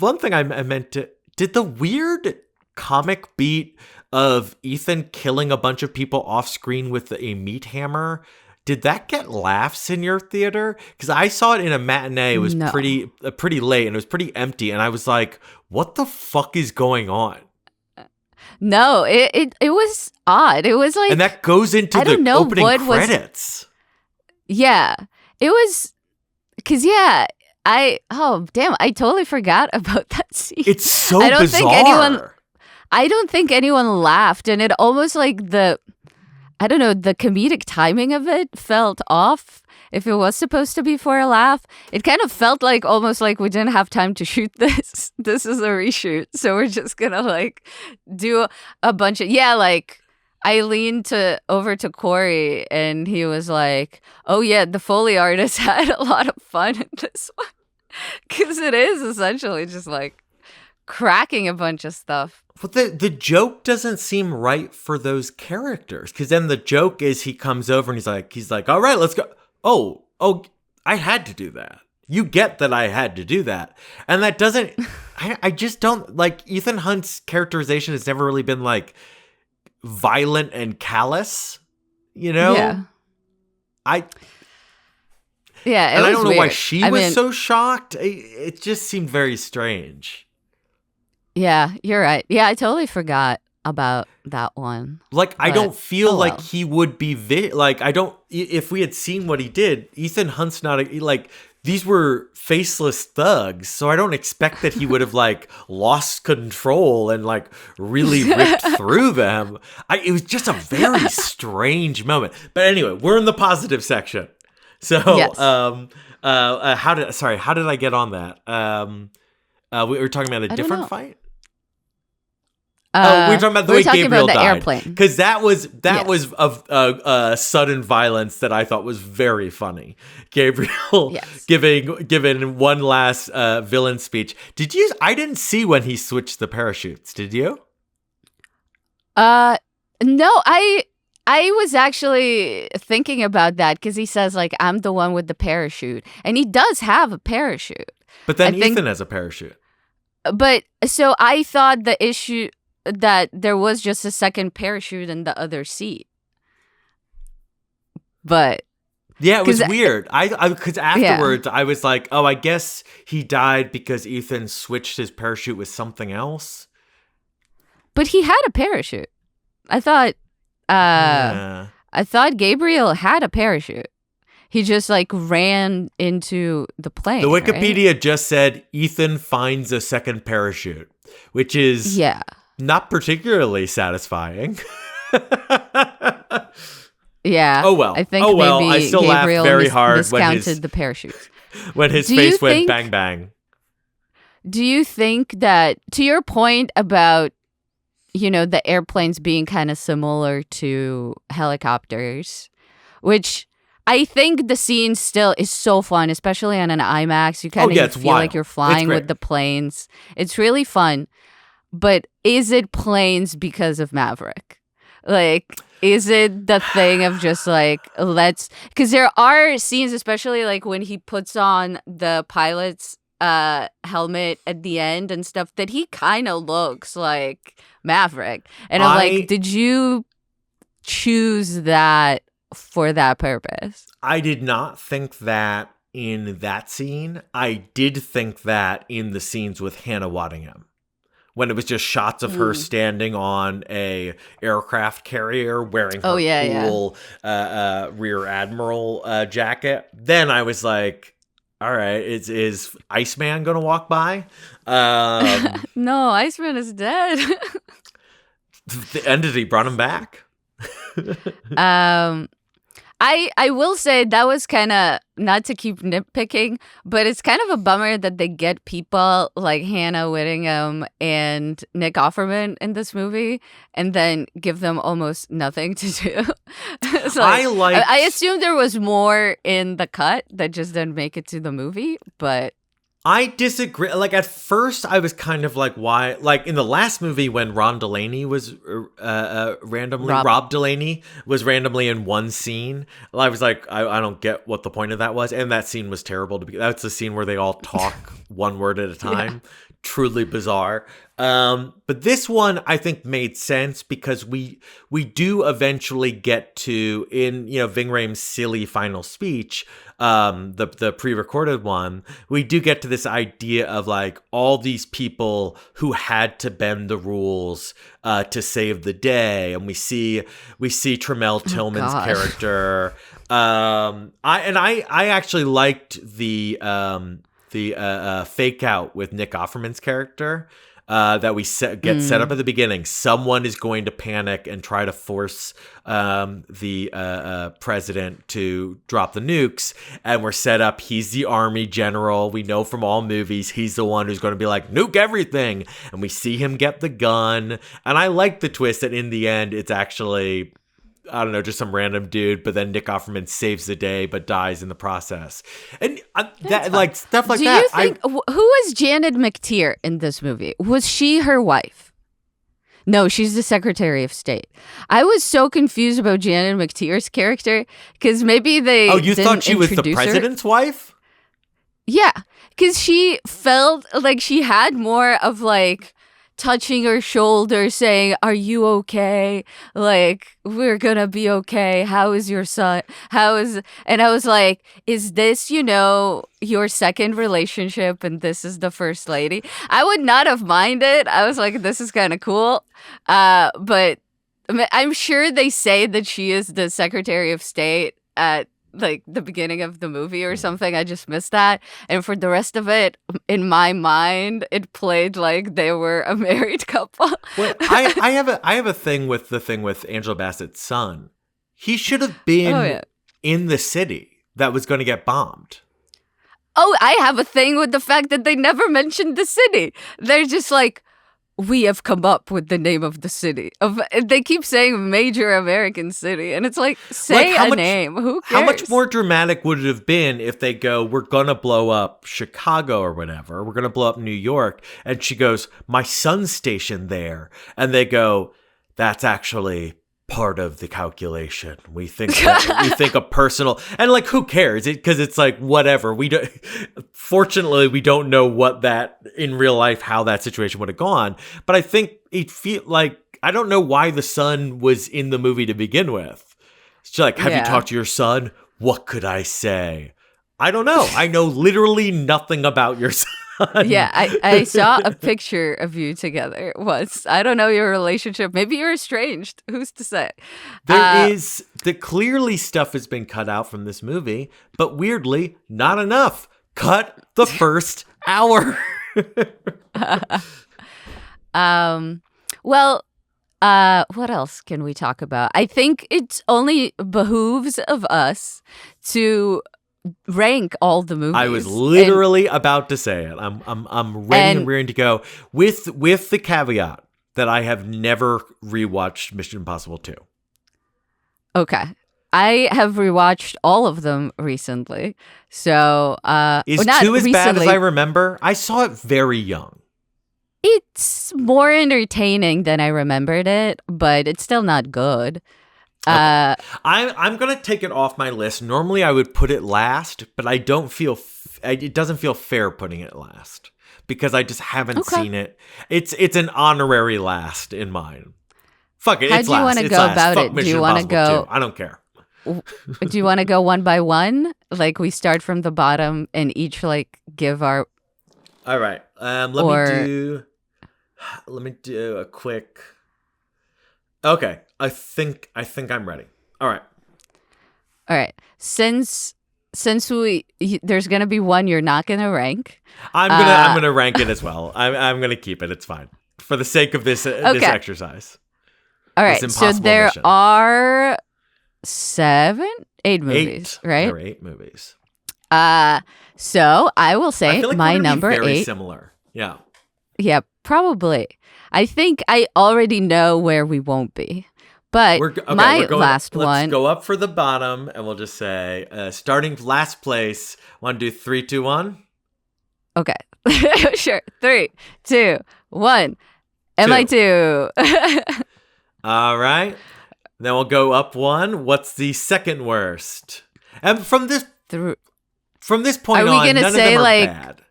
one thing I meant to, did the weird comic beat of Ethan killing a bunch of people off screen with a meat hammer, did that get laughs in your theater? Because I saw it in a matinee. It was pretty late and it was pretty empty. And I was like, what the fuck is going on? No, it was odd. It was like, and that goes into the opening credits. Yeah, it was because I totally forgot about that scene. It's so bizarre. I don't think anyone laughed, and it almost like the comedic timing of it felt off. If it was supposed to be for a laugh, it kind of felt like almost like we didn't have time to shoot this. This is a reshoot, so we're just gonna like do a bunch of like. I leaned over to Corey, and he was like, "Oh yeah, the Foley artist had a lot of fun in this one," because it is essentially just like cracking a bunch of stuff. But the joke doesn't seem right for those characters, because then the joke is he comes over and he's like, all right, let's go. Oh, I had to do that. You get that I had to do that. And that doesn't, I just don't, like, Ethan Hunt's characterization has never really been like violent and callous, Yeah. And I don't know weird. why she was so shocked. It just seemed very strange. Yeah, you're right. Yeah, I totally forgot about that one. Like, I don't feel like he would be if we had seen what he did, Ethan Hunt's not these were faceless thugs, so I don't expect that he would have like lost control and like really ripped through them. It was just a very strange moment. But anyway, we're in the positive section. So, yes. How did I get on that? We were talking about a different fight. We were talking about the way Gabriel died, because that was a sudden violence that I thought was very funny. Gabriel giving one last villain speech. I didn't see when he switched the parachutes. Did you? No, I was actually thinking about that because he says like, I'm the one with the parachute, and he does have a parachute. But then Ethan has a parachute. But so I thought the issue that there was just a second parachute in the other seat. But yeah, it was weird. Because afterwards I was like, oh, I guess he died because Ethan switched his parachute with something else. But he had a parachute. I thought Gabriel had a parachute. He just like ran into the plane. The Wikipedia just said Ethan finds a second parachute, which is not particularly satisfying. Yeah. Oh well. I think maybe I still Gabriel laughed very hard miscounted the parachutes. When his face went bang bang. Do you think that, to your point about, the airplanes being kind of similar to helicopters, which I think the scene still is so fun, especially on an IMAX. You kind of feel wild. like you're flying with the planes. It's really fun. But is it planes because of Maverick? Like, is it the thing of just like, because there are scenes, especially like when he puts on the pilot's helmet at the end and stuff, that he kind of looks like Maverick. And I'm like, did you choose that for that purpose? I did not think that in that scene. I did think that in the scenes with Hannah Waddingham, when it was just shots of her standing on a aircraft carrier wearing her cool Rear Admiral jacket. Then I was like, all right, is Iceman going to walk by? No, Iceman is dead. The entity brought him back. I will say that was kind of, not to keep nitpicking, but it's kind of a bummer that they get people like Hannah Whittingham and Nick Offerman in this movie and then give them almost nothing to do. I assume there was more in the cut that just didn't make it to the movie, but I disagree. Like, at first, I was kind of like, why? Like, in the last movie, when Rob Delaney was randomly in one scene, I was like, I don't get what the point of that was. And that scene was terrible. That's the scene where they all talk one word at a time. Yeah. Truly bizarre. But this one, I think, made sense because we do eventually get to, in, Ving Rhames' silly final speech, the pre-recorded one, we do get to this idea of like all these people who had to bend the rules to save the day, and we see Tremel Tillman's character. I actually liked the fake out with Nick Offerman's character. That we get set up at the beginning. Someone is going to panic and try to force the president to drop the nukes, and we're set up. He's the army general. We know from all movies he's the one who's going to be like, nuke everything. And we see him get the gun. And I like the twist that in the end it's actually, I don't know, just some random dude, but then Nick Offerman saves the day but dies in the process. And that, like, stuff like that. Do you think, who was Janet McTeer in this movie? Was she her wife? No, she's the Secretary of State. I was so confused about Janet McTeer's character because maybe they you thought she was the president's wife? Yeah, because she felt like she had more of like touching her shoulder saying, "Are you okay? Like, we're gonna be okay. How is your son? And I was like, is this, your second relationship and this is the first lady? I would not have minded. I was like, this is kind of cool. But I'm sure they say that she is the Secretary of State at like the beginning of the movie or something. I just missed that. And for the rest of it, in my mind, it played like they were a married couple. Well, I have a thing with Angela Bassett's son. He should have been in the city that was going to get bombed. Oh, I have a thing with the fact that they never mentioned the city. They're just like, we have come up with the name of the city. They keep saying major American city, and it's like, say a name. Who cares? How much more dramatic would it have been if they go, we're going to blow up Chicago or whatever. We're going to blow up New York. And she goes, my son's stationed there. And they go, that's actually part of the calculation. We think a personal, and like, who cares? Because it's like, whatever. Fortunately, we don't know what that in real life, how that situation would have gone. But I think it feel like, I don't know why the son was in the movie to begin with. She's like, have you talked to your son? What could I say? I don't know. I know literally nothing about your son. Yeah, I saw a picture of you together once. I don't know your relationship. Maybe you're estranged. Who's to say? Clearly stuff has been cut out from this movie, but weirdly, not enough. Cut the first hour. What else can we talk about? I think it only behooves of us to rank all the movies. I was literally about to say it. I'm ready and rearing to go with the caveat that I have never rewatched Mission Impossible 2. Okay. I have rewatched all of them recently. So, Is not 2 as bad as recently. I remember? I saw it very young. It's more entertaining than I remembered it, but it's still not good. Okay. I'm gonna take it off my list. Normally, I would put it last, but I don't feel it doesn't feel fair putting it last because I just haven't seen it. It's an honorary last in mine. Fuck it, How it's do you last. want to It's go last. about Fuck it? Do Mission you want to Impossible go? 2. I don't care. Do you want to go one by one? Like we start from the bottom and each like give our. All right. Let me do a quick. Okay, I think I'm ready. All right. All right. Since there's gonna be one you're not gonna rank. I'm gonna rank it as well. I'm gonna keep it. It's fine for the sake of this exercise. All right. So there mission. are 8 movies, right? There are 8 movies. So I will say I feel like my we're gonna number be very 8. similar. Yeah. Yeah, probably. I think I already know where we won't be. But Let's go up for the bottom, and we'll just say, starting last place. 1, 2, 3, 2, 1. Okay. Sure. 3, 2, 1. MI2. All right. Then we'll go up 1. What's the second worst? And from this point are we on, gonna none say, of them are like, bad.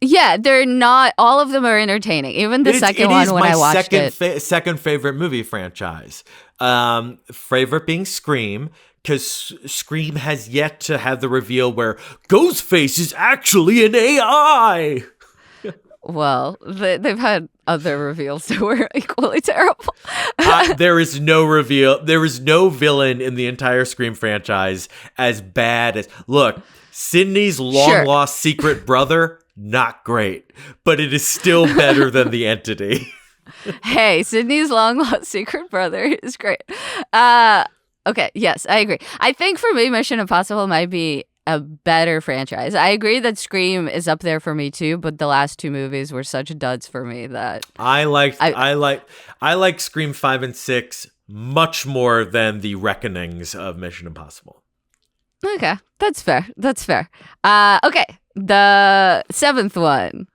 Yeah, they're not. All of them are entertaining. Even the second one when I watched it. Second favorite movie franchise. Favorite being Scream, because Scream has yet to have the reveal where Ghostface is actually an AI. Well, they've had other reveals that were equally terrible. There is no reveal. There is no villain in the entire Scream franchise as bad as... Look, Sydney's long-lost secret brother, not great. But it is still better than the entity. Hey, Sydney's long-lost secret brother is great. Okay, yes, I agree. I think for me, Mission Impossible might be a better franchise. I agree that Scream is up there for me too, but the last 2 movies were such duds for me that I like Scream 5 and 6 much more than the reckonings of Mission Impossible. Okay, that's fair. Okay, the 7th one.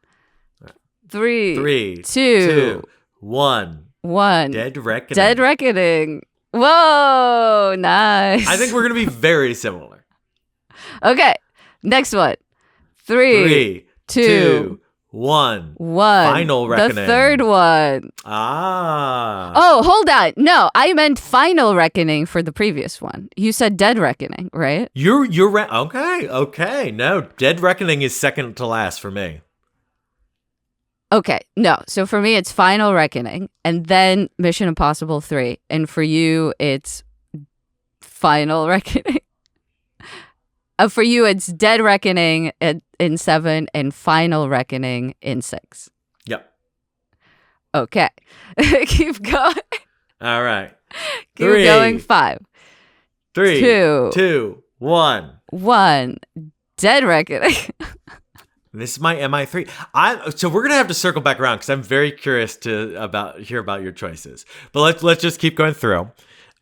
3, 2, 1. Dead Reckoning. Dead Reckoning. Whoa, nice. I think we're gonna be very similar. Okay, next one. 3, 2, 1. 1. Final Reckoning. The third one. Oh, hold on. No, I meant Final Reckoning for the previous one. You said Dead Reckoning, right? Okay. No, Dead Reckoning is second to last for me. Okay, no. So for me, it's Final Reckoning, and then Mission Impossible 3. And for you, it's Final Reckoning. For you, it's Dead Reckoning in 7 and Final Reckoning in 6. Yep. Okay. Keep going. All right. Keep going. 5. 3, 2, 1. 1. Dead Reckoning. This is my MI3. So we're gonna have to circle back around because I'm very curious to hear about your choices. But let's just keep going through.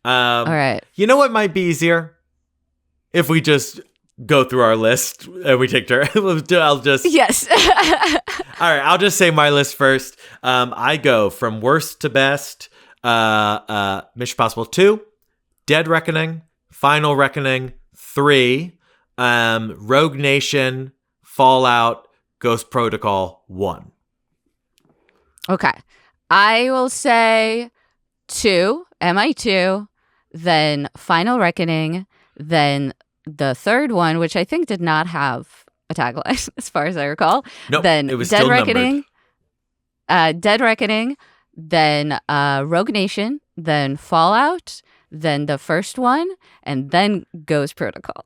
All right. You know what might be easier? If we just go through our list and we take turns. I'll just... Yes. All right, I'll just say my list first. I go from worst to best. Mission Impossible 2, Dead Reckoning, Final Reckoning, 3, Rogue Nation, Fallout, Ghost Protocol, 1. Okay. I will say 2, MI2, then Final Reckoning, then the third one, which I think did not have a tagline, as far as I recall. Nope, then it was Dead still Reckoning, numbered. Dead Reckoning, then Rogue Nation, then Fallout, then the first one, and then Ghost Protocol.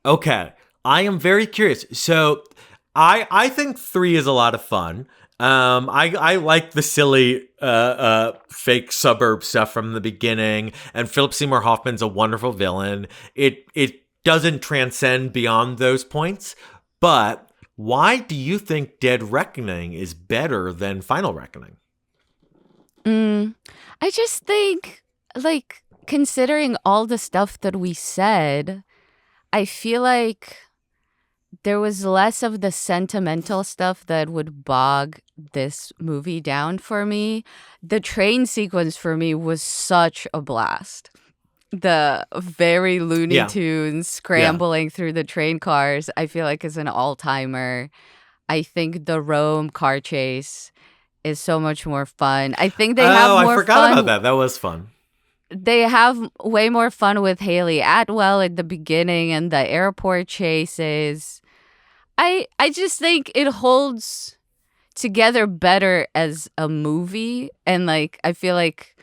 Okay, I am very curious. So I think 3 is a lot of fun. I like the silly fake suburb stuff from the beginning, and Philip Seymour Hoffman's a wonderful villain. It doesn't transcend beyond those points, but why do you think Dead Reckoning is better than Final Reckoning? I just think, like, considering all the stuff that we said, I feel like there was less of the sentimental stuff that would bog this movie down for me. The train sequence for me was such a blast. The very Looney Tunes scrambling through the train cars, I feel like is an all-timer. I think the Rome car chase is so much more fun. I think they have more fun. I forgot about that. That was fun. They have way more fun with Haley Atwell at the beginning and the airport chases. I just think it holds together better as a movie. And like, I feel like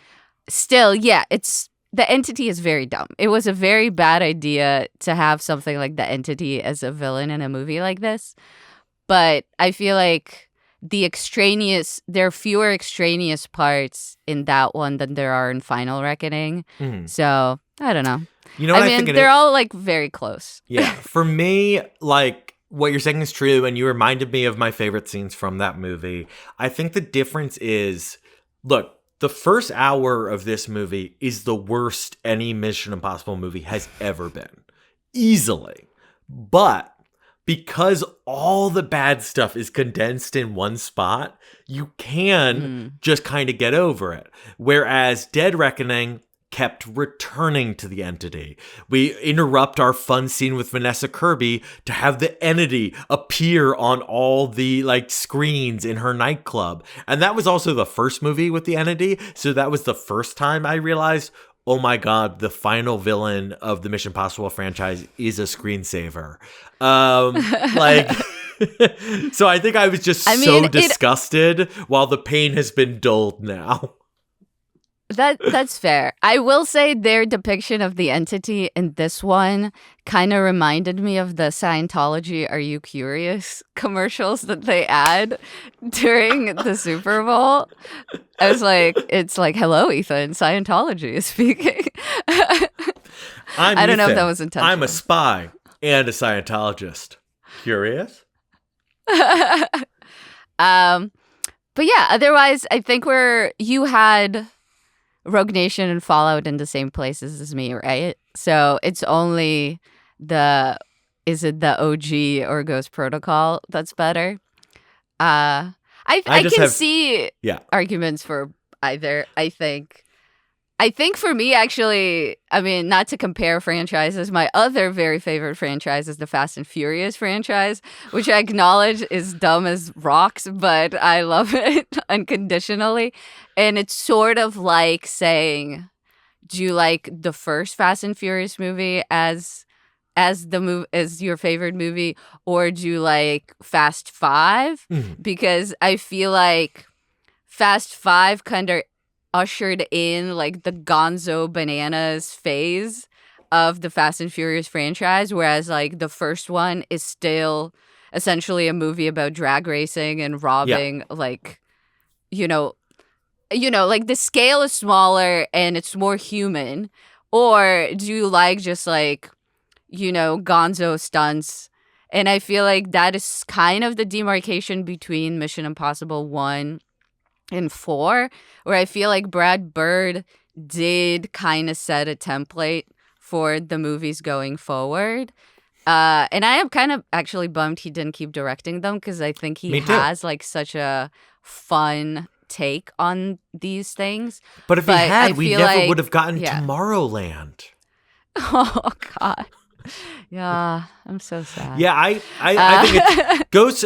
still, it's the Entity is very dumb. It was a very bad idea to have something like the Entity as a villain in a movie like this. But I feel like there are fewer extraneous parts in that one than there are in Final Reckoning. So I don't know. You know what I mean, they're all like very close. Yeah. For me, like, what you're saying is true, and you reminded me of my favorite scenes from that movie. I think the difference is, look, the first hour of this movie is the worst any Mission Impossible movie has ever been. Easily. But because all the bad stuff is condensed in one spot, you can just kind of get over it. Whereas Dead Reckoning kept returning to the Entity. We interrupt our fun scene with Vanessa Kirby to have the Entity appear on all the like screens in her nightclub. And that was also the first movie with the Entity. So that was the first time I realized, oh my God, the final villain of the Mission Impossible franchise is a screensaver. So I think I was just disgusted while the pain has been dulled now. That's fair. I will say their depiction of the Entity in this one kind of reminded me of the Scientology Are You Curious commercials that they add during the Super Bowl. I was like, it's like, hello, Ethan, Scientology is speaking. I don't know if that was intentional. I'm a spy and a Scientologist. Curious? But yeah, otherwise, I think you had Rogue Nation and Fallout in the same places as me, right? So it's only is it the OG or Ghost Protocol that's better? I can see arguments for either. I think for me, actually, I mean, not to compare franchises, my other very favorite franchise is the Fast and Furious franchise, which I acknowledge is dumb as rocks, but I love it unconditionally. And it's sort of like saying, do you like the first Fast and Furious movie as your favorite movie, or do you like Fast 5? Because I feel like Fast 5 kind of ushered in like the gonzo bananas phase of the Fast and Furious franchise, whereas like the first one is still essentially a movie about drag racing and robbing, like, you know, like the scale is smaller and it's more human. Or do you like just like, gonzo stunts? And I feel like that is kind of the demarcation between Mission Impossible 1 and 4, where I feel like Brad Bird did kind of set a template for the movies going forward. And I am kind of actually bummed he didn't keep directing them, because I think he has like such a fun take on these things. But if he had, we never would have gotten Tomorrowland. Oh, God. Yeah, I'm so sad. Yeah, I think it's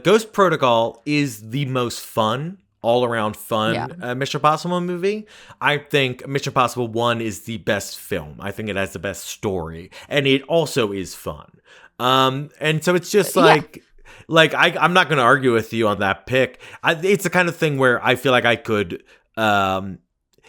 Ghost Protocol is the most fun, all around fun Mission Impossible movie. I think Mission Impossible 1 is the best film. I think it has the best story, and it also is fun. And so it's just like I'm not going to argue with you on that pick. It's the kind of thing where I feel like I could.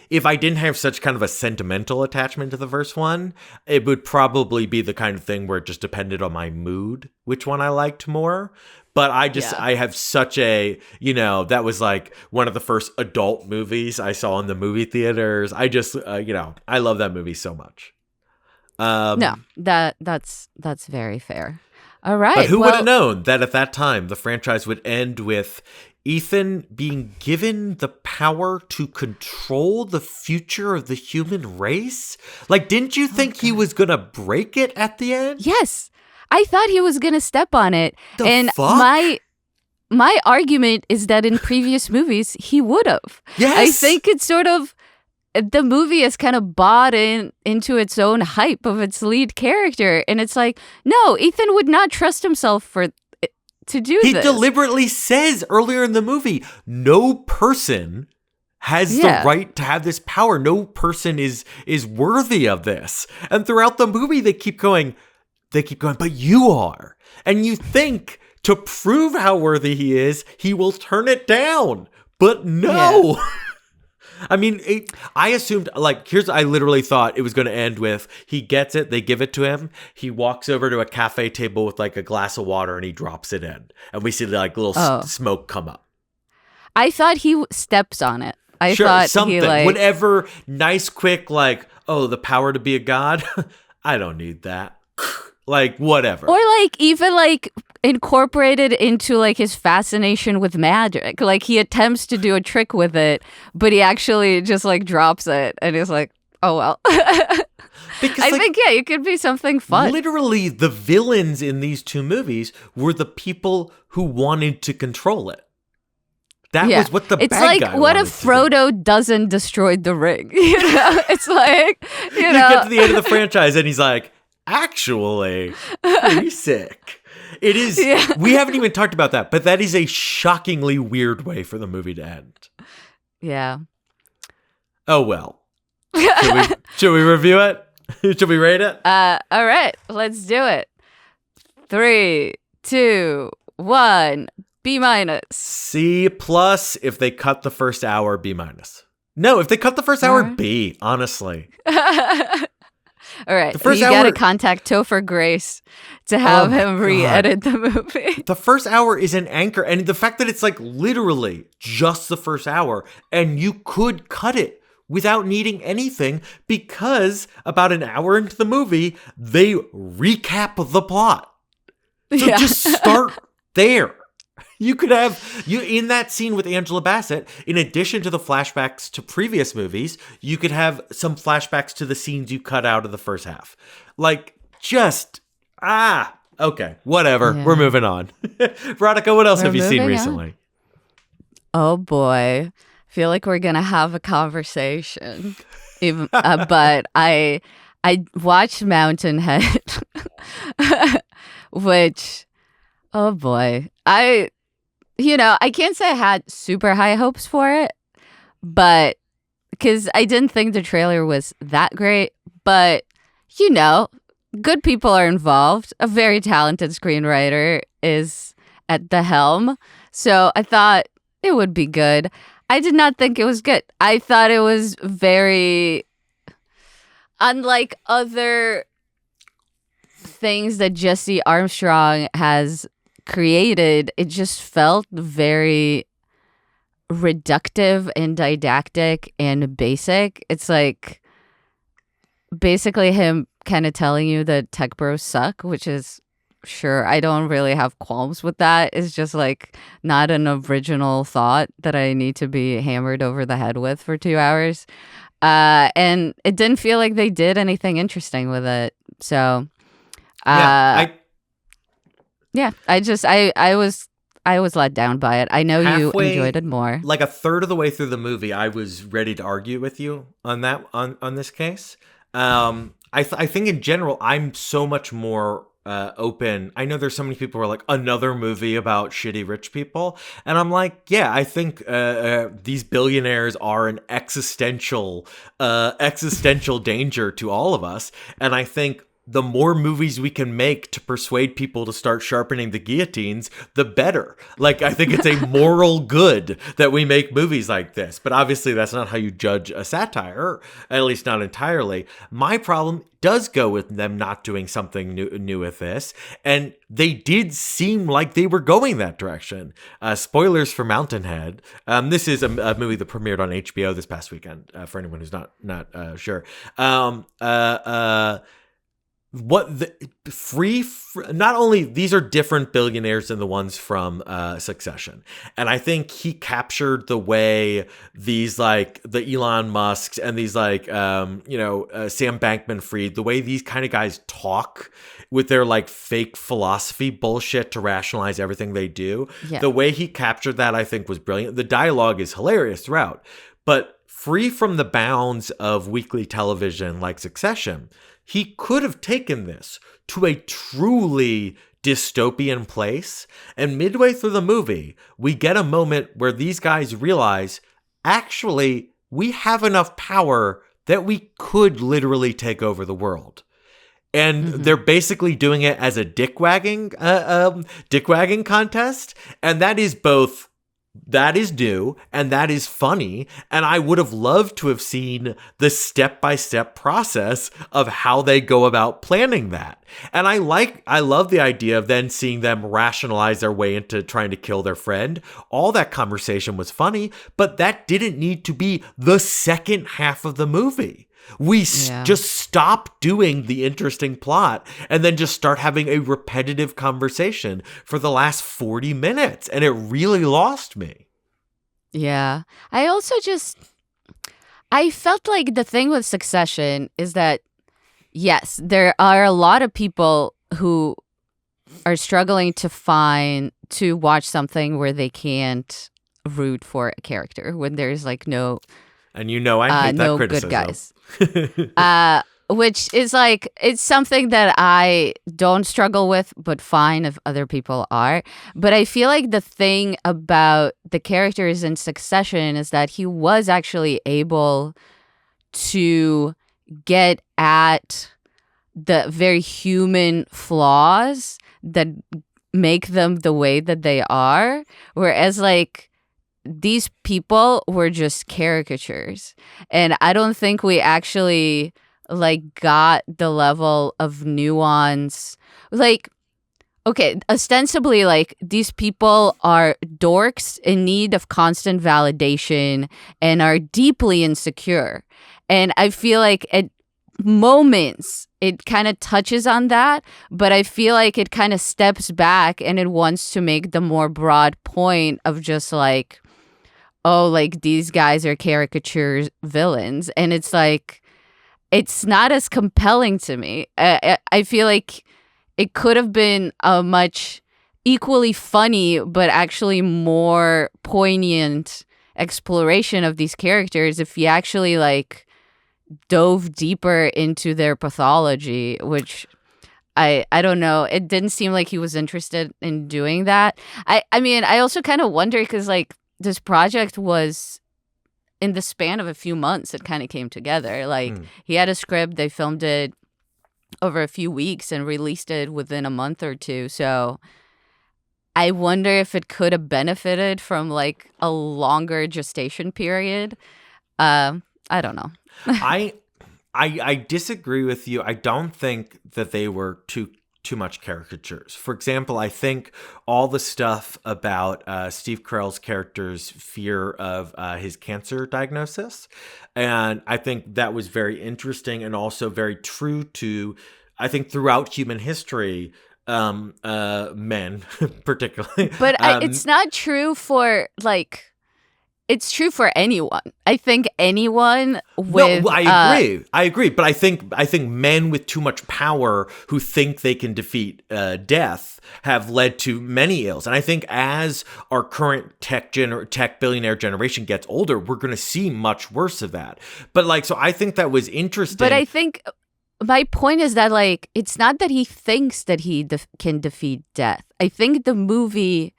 If I didn't have such kind of a sentimental attachment to the first one, it would probably be the kind of thing where it just depended on my mood, which one I liked more. But I have such a, that was like one of the first adult movies I saw in the movie theaters. I just, I love that movie so much. No, that's very fair. All right. But who would have known that at that time the franchise would end with Ethan being given the power to control the future of the human race? Like, didn't you think he was going to break it at the end? Yes. I thought he was going to step on it. The fuck? My argument is that in previous movies, he would have. Yes. I think it's sort of, the movie is kind of bought into its own hype of its lead character. And it's like, no, Ethan would not trust himself to do this. He deliberately says earlier in the movie, no person has the right to have this power. No person is worthy of this. And throughout the movie, they keep going, but you are. And you think to prove how worthy he is, he will turn it down. But no. Yeah. I mean, I assumed, like, I literally thought it was going to end with, he gets it, they give it to him, he walks over to a cafe table with, like, a glass of water, and he drops it in. And we see, like, little smoke come up. I thought he steps on it. I sure, thought something. He, like... Whatever, nice, quick, like, oh, the power to be a god? I don't need that. Like, whatever. Or, like, even, like, incorporated into, like, his fascination with magic. Like, he attempts to do a trick with it, but he actually just, like, drops it. And he's like, oh, well. Because, I think, it could be something fun. Literally, the villains in these two movies were the people who wanted to control it. That was what the bad guy wanted to do. It's like, what if Frodo doesn't destroy the ring? You know? It's like, you know. You get to the end of the franchise, and he's like, actually, pretty sick. It is. Yeah. We haven't even talked about that, but that is a shockingly weird way for the movie to end. Yeah. Oh, well. Should we review it? Should we rate it? All right. Let's do it. 3, 2, 1. B-. C+ if they cut the first hour, B-. No, if they cut the first hour, B, honestly. All right, you gotta contact Topher Grace to have him re-edit the movie. The first hour is an anchor, and the fact that it's like literally just the first hour, and you could cut it without needing anything because about an hour into the movie, they recap the plot. So just start there. You could have, in that scene with Angela Bassett, in addition to the flashbacks to previous movies, you could have some flashbacks to the scenes you cut out of the first half. Like, just, okay, whatever. Yeah. We're moving on. Veronica, what else have you seen recently? Oh, boy. I feel like we're going to have a conversation. Even, but I watched Mountainhead, which, oh, boy. I can't say I had super high hopes for it, but because I didn't think the trailer was that great, but good people are involved. A very talented screenwriter is at the helm. So I thought it would be good. I did not think it was good. I thought it was very unlike other things that Jesse Armstrong has created. It just felt very reductive and didactic and basic. It's like basically him kind of telling you that tech bros suck, which is sure, I don't really have qualms with that. It's just like not an original thought that I need to be hammered over the head with for 2 hours. And it didn't feel like they did anything interesting with it. So I was let down by it. I know you enjoyed it more. Like a third of the way through the movie, I was ready to argue with you on that on this case. I think in general, I'm so much more open. I know there's so many people who are like, another movie about shitty rich people, and I'm like, yeah, I think these billionaires are an existential danger to all of us, and I think the more movies we can make to persuade people to start sharpening the guillotines, the better. Like, I think it's a moral good that we make movies like this. But obviously, that's not how you judge a satire, at least not entirely. My problem does go with them not doing something new with this. And they did seem like they were going that direction. Spoilers for Mountainhead. This is a movie that premiered on HBO this past weekend, for anyone who's not sure. what the not only these are different billionaires than the ones from Succession, and I think he captured the way these like the Elon Musks and these like Sam Bankman-Fried, the way these kind of guys talk with their like fake philosophy bullshit to rationalize everything they do. Yeah. The way he captured that, I think, was brilliant. The dialogue is hilarious throughout, but free from the bounds of weekly television like Succession, he could have taken this to a truly dystopian place. And midway through the movie, we get a moment where these guys realize, actually, we have enough power that we could literally take over the world. And they're basically doing it as a dick wagging contest. And that is both, that is new and that is funny. And I would have loved to have seen the step-by-step process of how they go about planning that. And I love the idea of then seeing them rationalize their way into trying to kill their friend. All that conversation was funny, but that didn't need to be the second half of the movie. We just stop doing the interesting plot and then just start having a repetitive conversation for the last 40 minutes. And it really lost me. Yeah. I felt like the thing with Succession is that, yes, there are a lot of people who are struggling to watch something where they can't root for a character when there's like no... And I hate that no criticism. Good guys. Which is like, it's something that I don't struggle with, but fine if other people are. But I feel like the thing about the characters in Succession is that he was actually able to get at the very human flaws that make them the way that they are. Whereas like, these people were just caricatures. And I don't think we actually like got the level of nuance. Like, okay, ostensibly like these people are dorks in need of constant validation and are deeply insecure. And I feel like at moments it kind of touches on that, but I feel like it kind of steps back and it wants to make the more broad point of just like, oh, like these guys are caricature villains. And it's like, it's not as compelling to me. I feel like it could have been a much equally funny, but actually more poignant exploration of these characters if you actually like dove deeper into their pathology, which I don't know. It didn't seem like he was interested in doing that. I mean, I also kind of wonder because like, this project was in the span of a few months. It kind of came together. Like he had a script. They filmed it over a few weeks and released it within a month or two. So I wonder if it could have benefited from like a longer gestation period. I don't know. I disagree with you. I don't think that they were too much caricatures. For example, I think all the stuff about Steve Carell's character's fear of his cancer diagnosis, and I think that was very interesting and also very true to, I think, throughout human history, men particularly. But it's not true for like... It's true for anyone. I think anyone with... No, I agree. But I think men with too much power who think they can defeat death have led to many ills. And I think as our current tech billionaire generation gets older, we're going to see much worse of that. But like, so I think that was interesting. But I think my point is that like, it's not that he thinks that he can defeat death. I think the movie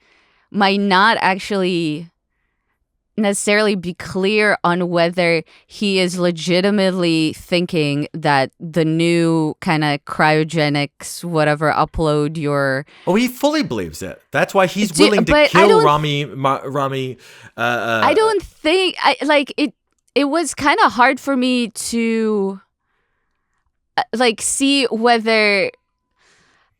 might not actually necessarily be clear on whether he is legitimately thinking that the new kind of cryogenics whatever upload your... Oh, he fully believes it. That's why he's willing to kill Rami. I don't think it was kind of hard for me to like see whether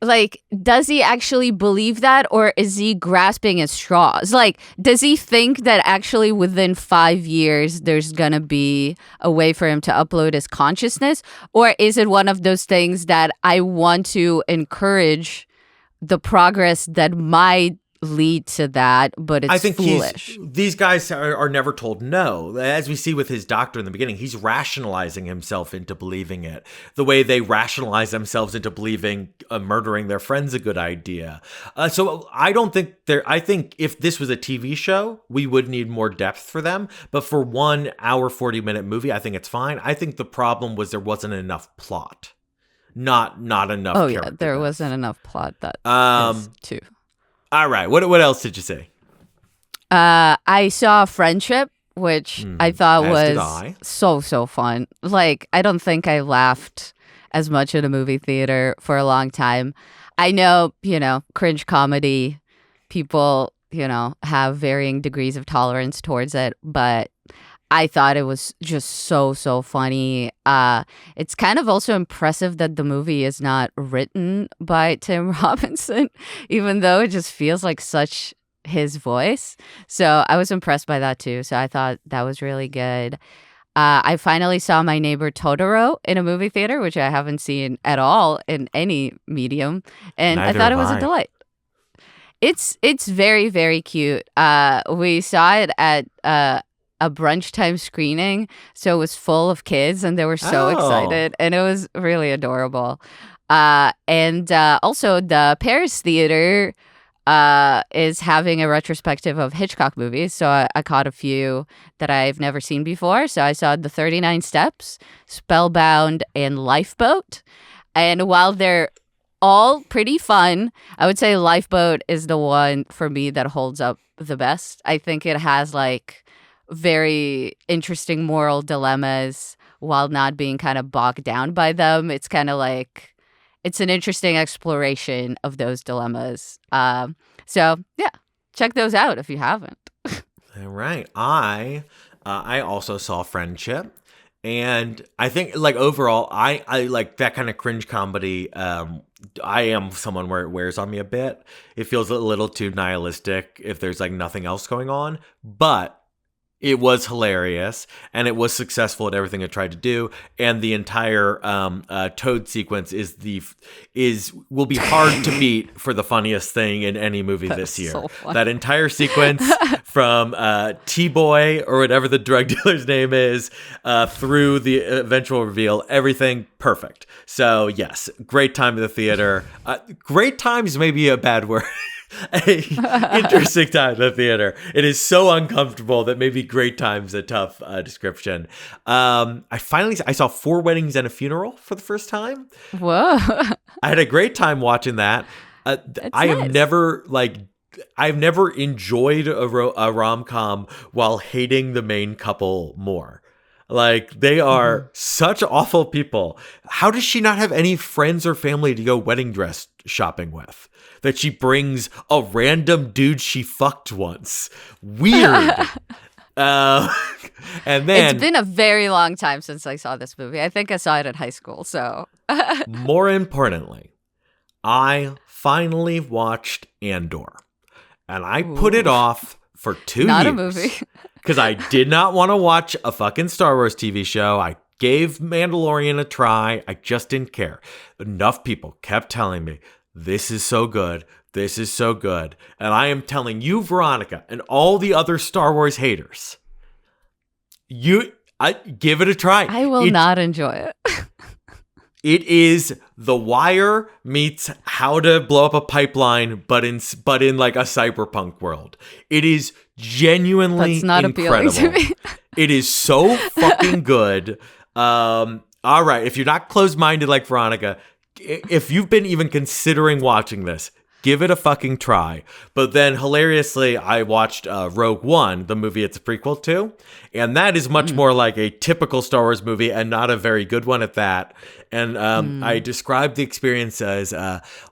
like, does he actually believe that, or is he grasping at straws? Like, does he think that actually within 5 years there's gonna be a way for him to upload his consciousness? Or is it one of those things that I want to encourage the progress that might lead to that, but it's I think foolish? these guys are never told no. As we see with his doctor in the beginning, he's rationalizing himself into believing it. The way they rationalize themselves into believing murdering their friend's a good idea. So I don't think I think if this was a TV show, we would need more depth for them. But for 1 hour, 40-minute movie, I think it's fine. I think the problem was there wasn't enough plot. Not enough. Oh yeah, there wasn't enough plot. That is too. All right. What else did you say? I saw Friendship, which I thought was so fun. Like, I don't think I laughed as much at a movie theater for a long time. I know, cringe comedy, people, have varying degrees of tolerance towards it, but I thought it was just so funny. It's kind of also impressive that the movie is not written by Tim Robinson, even though it just feels like such his voice. So I was impressed by that too. So I thought that was really good. I finally saw My Neighbor Totoro in a movie theater, which I haven't seen at all in any medium, and I thought it was a delight. It's very, very cute. We saw it at a brunch time screening, so it was full of kids and they were so excited, and it was really adorable. And also the Paris Theater is having a retrospective of Hitchcock movies, so I caught a few that I've never seen before. So I saw The 39 Steps, Spellbound, and Lifeboat. And while they're all pretty fun, I would say Lifeboat is the one for me that holds up the best. I think it has like very interesting moral dilemmas while not being kind of bogged down by them. It's kind of like, it's an interesting exploration of those dilemmas. So yeah, check those out if you haven't. All right. I also saw Friendship. And I think, like, overall, I like that kind of cringe comedy. I am someone where it wears on me a bit. It feels a little too nihilistic if there's, like, nothing else going on. But it was hilarious, and it was successful at everything it tried to do. And the entire Toad sequence will be hard to beat for the funniest thing in any movie this year. So that entire sequence from T-Boy or whatever the drug dealer's name is through the eventual reveal, everything perfect. So yes, great time in the theater. Great times may be a bad word. Interesting time in the theater. It is so uncomfortable that maybe great time's a tough description. I saw Four Weddings and a Funeral for the first time. Whoa. I had a great time watching that. I've never enjoyed a rom-com while hating the main couple more. Like, they are such awful people. How does she not have any friends or family to go wedding dress shopping with? That she brings a random dude she fucked once. Weird. And then it's been a very long time since I saw this movie. I think I saw it in high school. So more importantly, I finally watched Andor, and I put it off for 2 years. Not a movie. Because I did not want to watch a fucking Star Wars TV show. I gave Mandalorian a try. I just didn't care. Enough people kept telling me, this is so good. This is so good. And I am telling you, Veronica, and all the other Star Wars haters, I give it a try. I will not enjoy it. It is The Wire meets How to Blow Up a Pipeline, but in like a cyberpunk world. It is genuinely That's not incredible. Appealing to me. It is so fucking good. All right, if you're not closed-minded like Veronica, if you've been even considering watching this, give it a fucking try. But then, hilariously, I watched Rogue One, the movie it's a prequel to, and that is much more like a typical Star Wars movie and not a very good one at that. And I described the experience as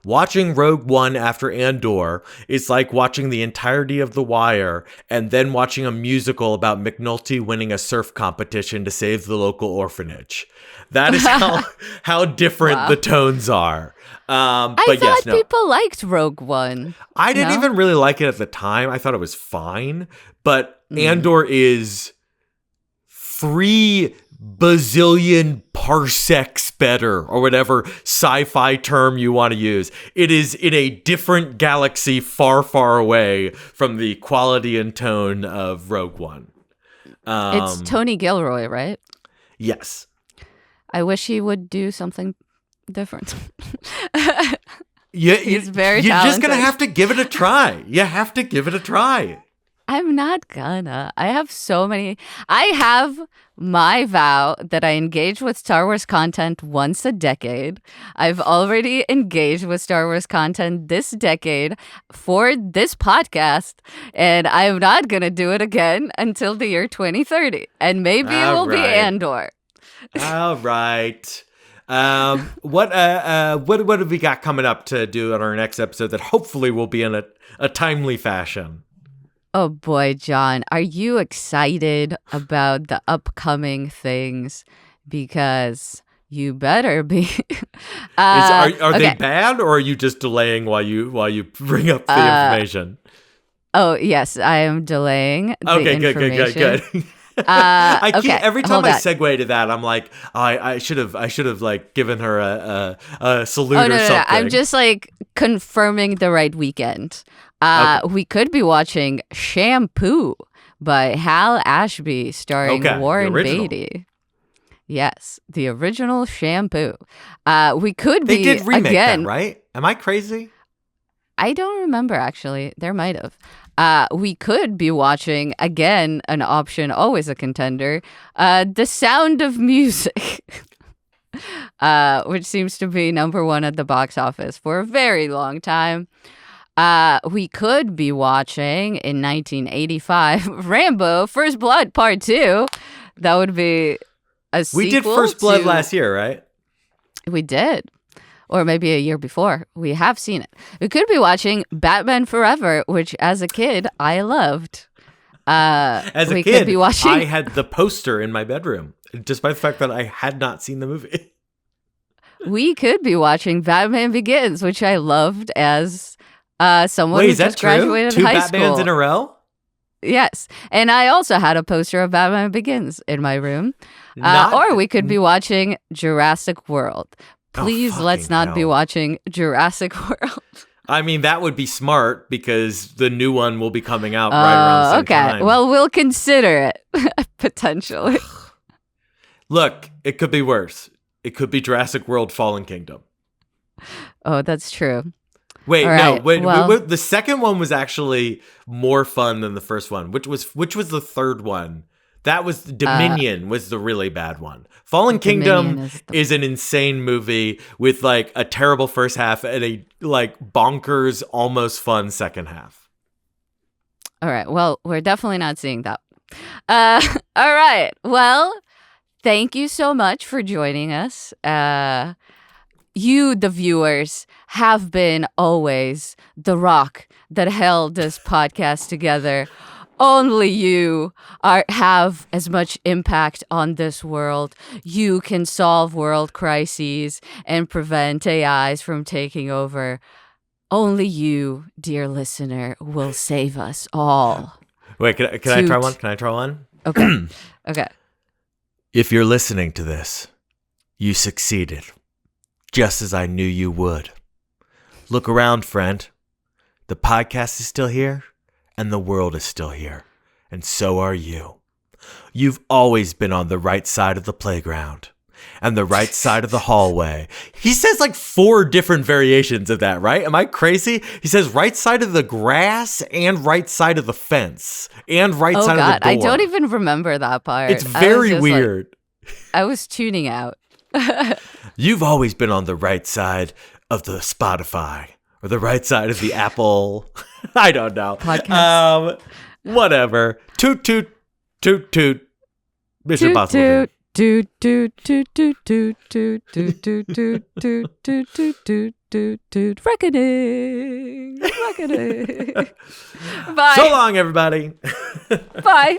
watching Rogue One after Andor is like watching the entirety of The Wire and then watching a musical about McNulty winning a surf competition to save the local orphanage. That is how different the tones are. I thought people liked Rogue One. I didn't even really like it at the time. I thought it was fine. But Andor is 3 bazillion parsecs better, or whatever sci-fi term you want to use. It is in a different galaxy far, far away from the quality and tone of Rogue One. It's Tony Gilroy, right? Yes. I wish he would do something different. He's very talented. You're just going to have to give it a try. You have to give it a try. I'm not gonna. I have my vow that I engage with Star Wars content once a decade. I've already engaged with Star Wars content this decade for this podcast, and I'm not gonna do it again until the year 2030. And maybe it will be Andor. All right. What have we got coming up to do on our next episode that hopefully will be in a timely fashion? Oh boy, John, are you excited about the upcoming things? Because you better be. Are they bad, or are you just delaying while you bring up the information? Oh yes, I am delaying. Okay, good. I can't, every time I segue to that, I'm like, I should have like given her a salute or something. No. I'm just like confirming the right weekend. We could be watching Shampoo by Hal Ashby, starring Warren Beatty. Yes, the original Shampoo. We could be. They did remake that, right? Am I crazy? I don't remember, actually. There might have. We could be watching, again, an option, always a contender, The Sound of Music, which seems to be #1 at the box office for a very long time. We could be watching, in 1985, Rambo: First Blood Part 2. That would be a sequel. We did First Blood last year, right? We did. Or maybe a year before. We have seen it. We could be watching Batman Forever, which as a kid, I loved. As a kid, I had the poster in my bedroom, despite the fact that I had not seen the movie. We could be watching Batman Begins, which I loved as someone who just graduated high school. 2 Batmans in a row? Yes. And I also had a poster of Batman Begins in my room. Or we could be watching Jurassic World. Please, let's not be watching Jurassic World. I mean, that would be smart because the new one will be coming out right around the same time. Okay, well, we'll consider it, potentially. Look, it could be worse. It could be Jurassic World Fallen Kingdom. Oh, that's true. Wait, wait. The second one was actually more fun than the first one. Which was the third one? That was Dominion was the really bad one. Fallen Kingdom is an insane movie with like a terrible first half and a like bonkers, almost fun second half. All right. Well, we're definitely not seeing that. All right. Well, thank you so much for joining us. You, the viewers, have been always the rock that held this podcast together. Only you have as much impact on this world. You can solve world crises and prevent AIs from taking over. Only you, dear listener, will save us all. Wait, can I try one? Can I try one? Okay. Okay. If you're listening to this, you succeeded, just as I knew you would. Look around, friend. The podcast is still here. And the world is still here. And so are you. You've always been on the right side of the playground. And the right side of the hallway. He says like 4 different variations of that, right? Am I crazy? He says right side of the grass and right side of the fence. And right side of the door. I don't even remember that part. It's very weird. I was tuning out. You've always been on the right side of the Spotify. Or the right side of the Apple. I don't know. Podcast. Whatever. Toot, toot, toot, toot. Mission Impossible. do do do do do do do do do do do do do do reckoning. Bye. So long, everybody. Bye.